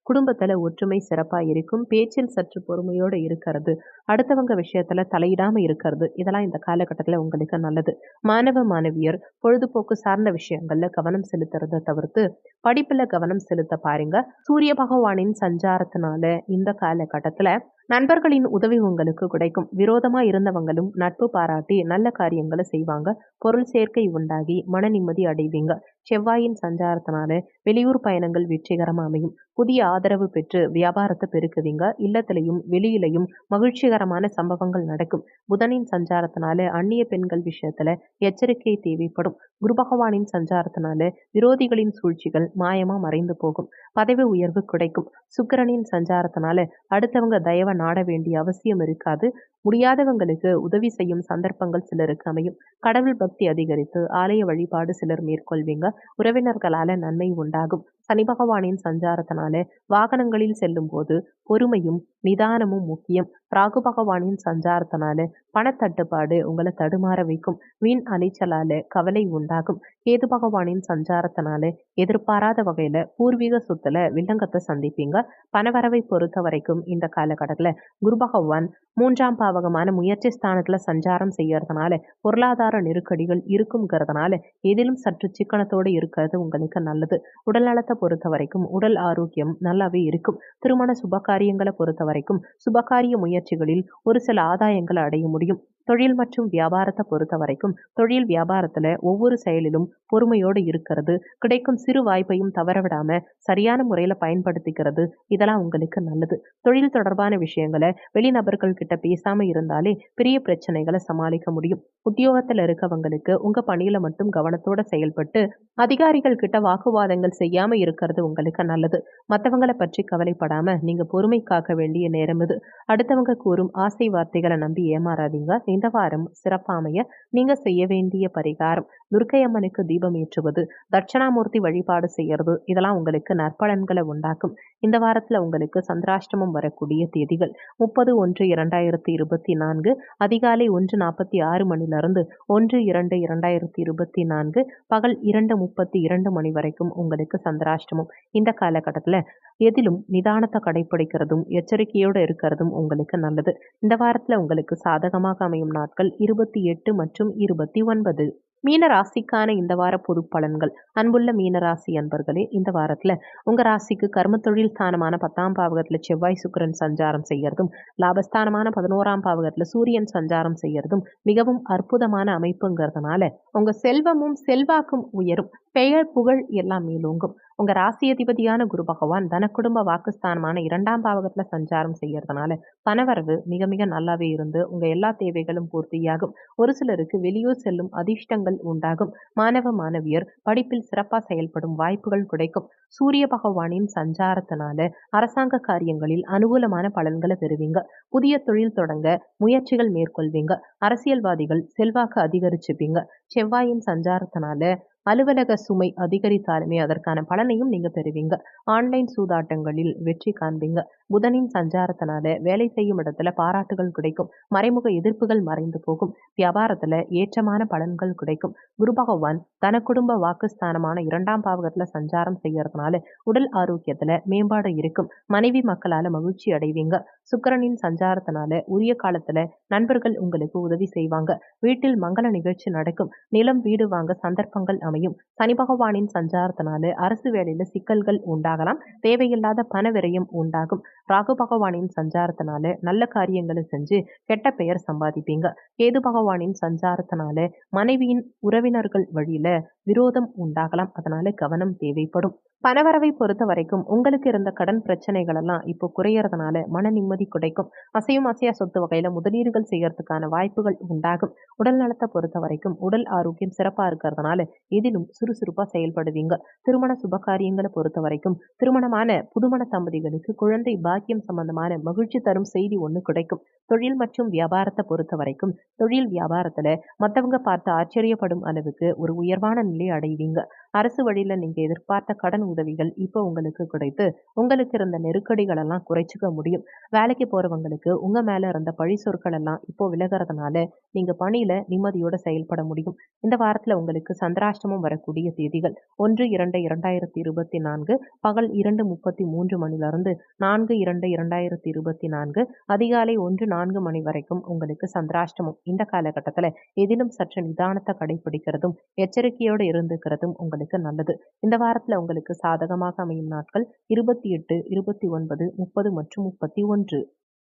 குடும்பத்துல ஒற்றுமை சிறப்பா இருக்கும். பேச்சில் சற்று பொறுமையோடு இருக்கிறது, அடுத்தவங்க விஷயத்துல தலையிடாம இருக்கிறது, இதெல்லாம் இந்த காலகட்டத்துல உங்களுக்கு நல்லது. மாணவ மாணவியர் பொழுதுபோக்கு சார்ந்த விஷயங்கள்ல கவனம் செலுத்துறதை தவிர்த்து படிப்புல கவனம் செலுத்த பாருங்க. சூரிய பகவானின் சஞ்சாரத்தினால இந்த காலகட்டத்துல நண்பர்களின் உதவி உங்களுக்கு கிடைக்கும். விரோதமா இருந்தவங்களும் நட்பு பாராட்டி நல்ல காரியங்களை செய்வாங்க. பொருள் சேர்க்கை உண்டாகி மன நிம்மதி அடைவீங்க. செவ்வாயின் சஞ்சாரத்தினால வெளியூர் பயணங்கள் வெற்றிகரமா அமையும். புதிய ஆதரவு பெற்று வியாபாரத்தை பெருக்குவீங்க. இல்லத்திலையும் வெளியிலையும் மகிழ்ச்சிகரமான சம்பவங்கள் நடக்கும். புதனின் சஞ்சாரத்தினால அந்நிய பெண்கள் விஷயத்துல எச்சரிக்கை தேவைப்படும். குரு பகவானின் சஞ்சாரத்தினால விரோதிகளின் சூழ்ச்சிகள் மாயமா மறைந்து போகும். பதவி உயர்வு கிடைக்கும். சுக்கிரனின் சஞ்சாரத்தினால அடுத்தவங்க தயவை நாட வேண்டிய அவசியம் இருக்காது. முடியாதவங்களுக்கு உதவி செய்யும் சந்தர்ப்பங்கள் சிலருக்கு அமையும். கடவுள் பக்தி அதிகரித்து ஆலய வழிபாடு சிலர் மேற்கொள்வீங்க. உறவினர்களால நன்மை உண்டாகும். சனி பகவானின் சஞ்சாரத்தினால வாகனங்களில் செல்லும் போது பொறுமையும் நிதானமும் முக்கியம். ராகு பகவானின் சஞ்சாரத்தினால பணத்தட்டுப்பாடு உங்களை தடுமாற வைக்கும். வீண் அலைச்சலால கவலை உண்டாகும். கேது பகவானின் சஞ்சாரத்தினால எதிர்பாராத வகையில பூர்வீக சொத்துல வில்லங்கத்தை சந்திப்பீங்க. பணவரவை பொறுத்த வரைக்கும் இந்த காலகட்டத்துல குரு பகவான் 3ஆம் பாவகமான முயற்சி ஸ்தானத்துல சஞ்சாரம் செய்யறதுனால பொருளாதார நெருக்கடிகள் இருக்குங்கிறதுனால எதிலும் சற்று சிக்கனத்தோடு இருக்கிறது உங்களுக்கு நல்லது. உடல் நலத்தை பொறுத்த வரைக்கும் உடல் ஆரோக்கியம் நல்லாவே இருக்கும். திருமண சுபகாரியங்களை பொறுத்த வரைக்கும் சுபகாரிய முயற்சிகளில் ஒரு சில ஆதாயங்களை அடைய முடியும். தொழில் மற்றும் வியாபாரத்தை பொறுத்த வரைக்கும் தொழில் வியாபாரத்துல ஒவ்வொரு செயலிலும் பொறுமையோடு இருக்கிறது, கிடைக்கும் சிறு வாய்ப்பையும் தவற விடாம சரியான முறையில பயன்படுத்திக்கிறது, இதெல்லாம் உங்களுக்கு நல்லது. தொழில் தொடர்பான விஷயங்களை வெளிநபர்கள் கிட்ட பேசாம இருந்தாலே பெரிய பிரச்சனைகளை சமாளிக்க முடியும். உத்தியோகத்துல இருக்கவங்களுக்கு உங்க பணியில மட்டும் கவனத்தோட செயல்பட்டு அதிகாரிகள் கிட்ட வாக்குவாதங்கள் செய்யாம இருக்கிறது உங்களுக்கு நல்லது. மத்தவங்களை பற்றி கவலைப்படாம நீங்க பொறுமை காக்க வேண்டிய நேரம் இது. அடுத்தவங்க கூறும் ஆசை வார்த்தைகளை நம்பி ஏமாறாதீங்க. இந்த வாரம் சிறப்பாமைய நீங்க செய்ய வேண்டிய பரிகாரம்: துர்க்கை அம்மனுக்கு தீபம் ஏற்றுவது, தட்சணாமூர்த்தி வழிபாடு செய்யறது, இதெல்லாம் உங்களுக்கு நற்பலன்களை உண்டாக்கும். இந்த வாரத்துல உங்களுக்கு சந்திராஷ்டமம் வரக்கூடிய தேதிகள் 30/1/2024 அதிகாலை 1:46 மணிலிருந்து 1:02/2024 பகல் 2:32 மணி வரைக்கும் உங்களுக்கு சந்திராஷ்டமம். இந்த காலகட்டத்துல எதிலும் நிதானத்தை கடைபிடிக்கிறதும் எச்சரிக்கையோடு இருக்கிறதும் உங்களுக்கு நல்லது. இந்த வாரத்துல உங்களுக்கு சாதகமாக அமையும் நாட்கள் 28 மற்றும் 29. மீன ராசிக்கான இந்த வார பொது பலன்கள். அன்புள்ள மீனராசி அன்பர்களே, இந்த வாரத்துல உங்க ராசிக்கு கர்ம தொழில் ஸ்தானமான 10ஆம் பாவகத்துல செவ்வாய் சுக்கிரன் சஞ்சாரம் செய்யறதும், லாபஸ்தானமான 11ஆம் பாவகத்துல சூரியன் சஞ்சாரம் செய்யறதும் மிகவும் அற்புதமான அமைப்புங்கிறதுனால உங்க செல்வமும் செல்வாக்கும் உயரும். பெயர் புகழ் எல்லாம் மேலோங்கும். உங்க ராசி அதிபதியான குரு பகவான் தனக்குடும்ப வாக்குஸ்தானமான 2ஆம் பாவகத்துல சஞ்சாரம் செய்யறதுனால பணவரவு மிக மிக நல்லாவே இருந்து உங்க எல்லா தேவைகளும் பூர்த்தியாகும். ஒரு சிலருக்கு வெளியூர் செல்லும் அதிர்ஷ்டங்கள் உண்டாகும். மாணவ மாணவியர் படிப்பில் சிறப்பா செயல்படும் வாய்ப்புகள் கிடைக்கும். சூரிய பகவானின் சஞ்சாரத்தினால அரசாங்க காரியங்களில் அனுகூலமான பலன்களை பெறுவீங்க. புதிய தொழில் தொடங்க முயற்சிகள் மேற்கொள்வீங்க. அரசியல்வாதிகள் செல்வாக்கு அதிகரிச்சுப்பீங்க. செவ்வாயின் சஞ்சாரத்தினால அலுவலக சுமை அதிகரித்தாலுமே அதற்கான பலனையும் நீங்க பெறுவீங்க. ஆன்லைன் சூதாட்டங்களில் வெற்றி காண்பீங்க. புதனின் சஞ்சாரத்தினால வேலை செய்யும் இடத்துல பாராட்டுகள் கிடைக்கும். மறைமுக எதிர்ப்புகள் மறைந்து போகும். வியாபாரத்துல ஏற்றமான பலன்கள் கிடைக்கும். குரு பகவான் தன குடும்ப வாக்குஸ்தானமான 2ஆம் பாவகத்துல சஞ்சாரம் செய்யறதுனால உடல் ஆரோக்கியத்துல மேம்பாடு இருக்கும். மனைவி மக்களால மகிழ்ச்சி அடைவீங்க. சுக்கிரனின் சஞ்சாரத்தினால உரிய காலத்துல நண்பர்கள் உங்களுக்கு உதவி செய்வாங்க. வீட்டில் மங்கள நிகழ்ச்சி நடக்கும். நிலம் வீடு வாங்க சந்தர்ப்பங்கள் அமையும். சனி பகவானின் சஞ்சாரத்தினால அரசு வேலையில சிக்கல்கள் உண்டாகலாம். தேவையில்லாத பண விரயம் உண்டாகும். ராகு பகவானின் சஞ்சாரத்தினால நல்ல காரியங்களை செஞ்சு கெட்ட பெயர் சம்பாதிப்பீங்க. கேது பகவானின் சஞ்சாரத்தினால மனைவியின் உறவினர்கள் வழியில விரோதம் உண்டாகலாம். அதனால கவனம் தேவைப்படும். பணவரவை பொறுத்த வரைக்கும் உங்களுக்கு இருந்த கடன் பிரச்சனைகள் எல்லாம் இப்போ குறையறதுனால மன நிம்மதி கிடைக்கும். அசையும் அசையா சொத்து வகையில முதலீடுகள் செய்யறதுக்கான வாய்ப்புகள் உண்டாகும். உடல் நலத்தை பொறுத்த வரைக்கும் உடல் ஆரோக்கியம் சிறப்பா இருக்கிறதுனால எதிலும் சுறுசுறுப்பா செயல்படுவீங்க. திருமண சுபகாரியங்களை பொறுத்த வரைக்கும் திருமணமான புதுமண தம்பதிகளுக்கு குழந்தை பாக்கியம் சம்பந்தமான மகிழ்ச்சி தரும் செய்தி ஒண்ணு கிடைக்கும். தொழில் மற்றும் வியாபாரத்தை பொறுத்த வரைக்கும் தொழில் வியாபாரத்துல மத்தவங்க பார்த்து ஆச்சரியப்படும் அளவுக்கு ஒரு உயர்வான நிலை அடைவீங்க. அரசு வழியில நீங்க எதிர்பார்த்த கடன் உதவிகள் இப்போ உங்களுக்கு கிடைத்து உங்களுக்கு இருந்த நெருக்கடிகள் எல்லாம் குறைச்சிக்க முடியும். வேலைக்கு போறவங்களுக்கு உங்க மேல இருந்த பழி சொற்கள் எல்லாம் இப்போ விலகிறதுனால நீங்க பணியில நிம்மதியோட செயல்பட முடியும். இந்த வாரத்துல உங்களுக்கு சந்திராஷ்டமம் வரக்கூடிய தேதிகள் 1-2-2024 பகல் 2:33 மணிலிருந்து 4-2-2024 அதிகாலை 1-4 மணி வரைக்கும் உங்களுக்கு சந்திராஷ்டமம். இந்த காலகட்டத்துல எதிலும் சற்று நிதானத்தை கடைபிடிக்கிறதும் எச்சரிக்கையோடு இருந்துக்கிறதும் உங்களுக்கு நல்லது. இந்த வாரத்துல உங்களுக்கு சாதகமாக அமையும் நாட்கள் 28, 29, 30 மற்றும் 31.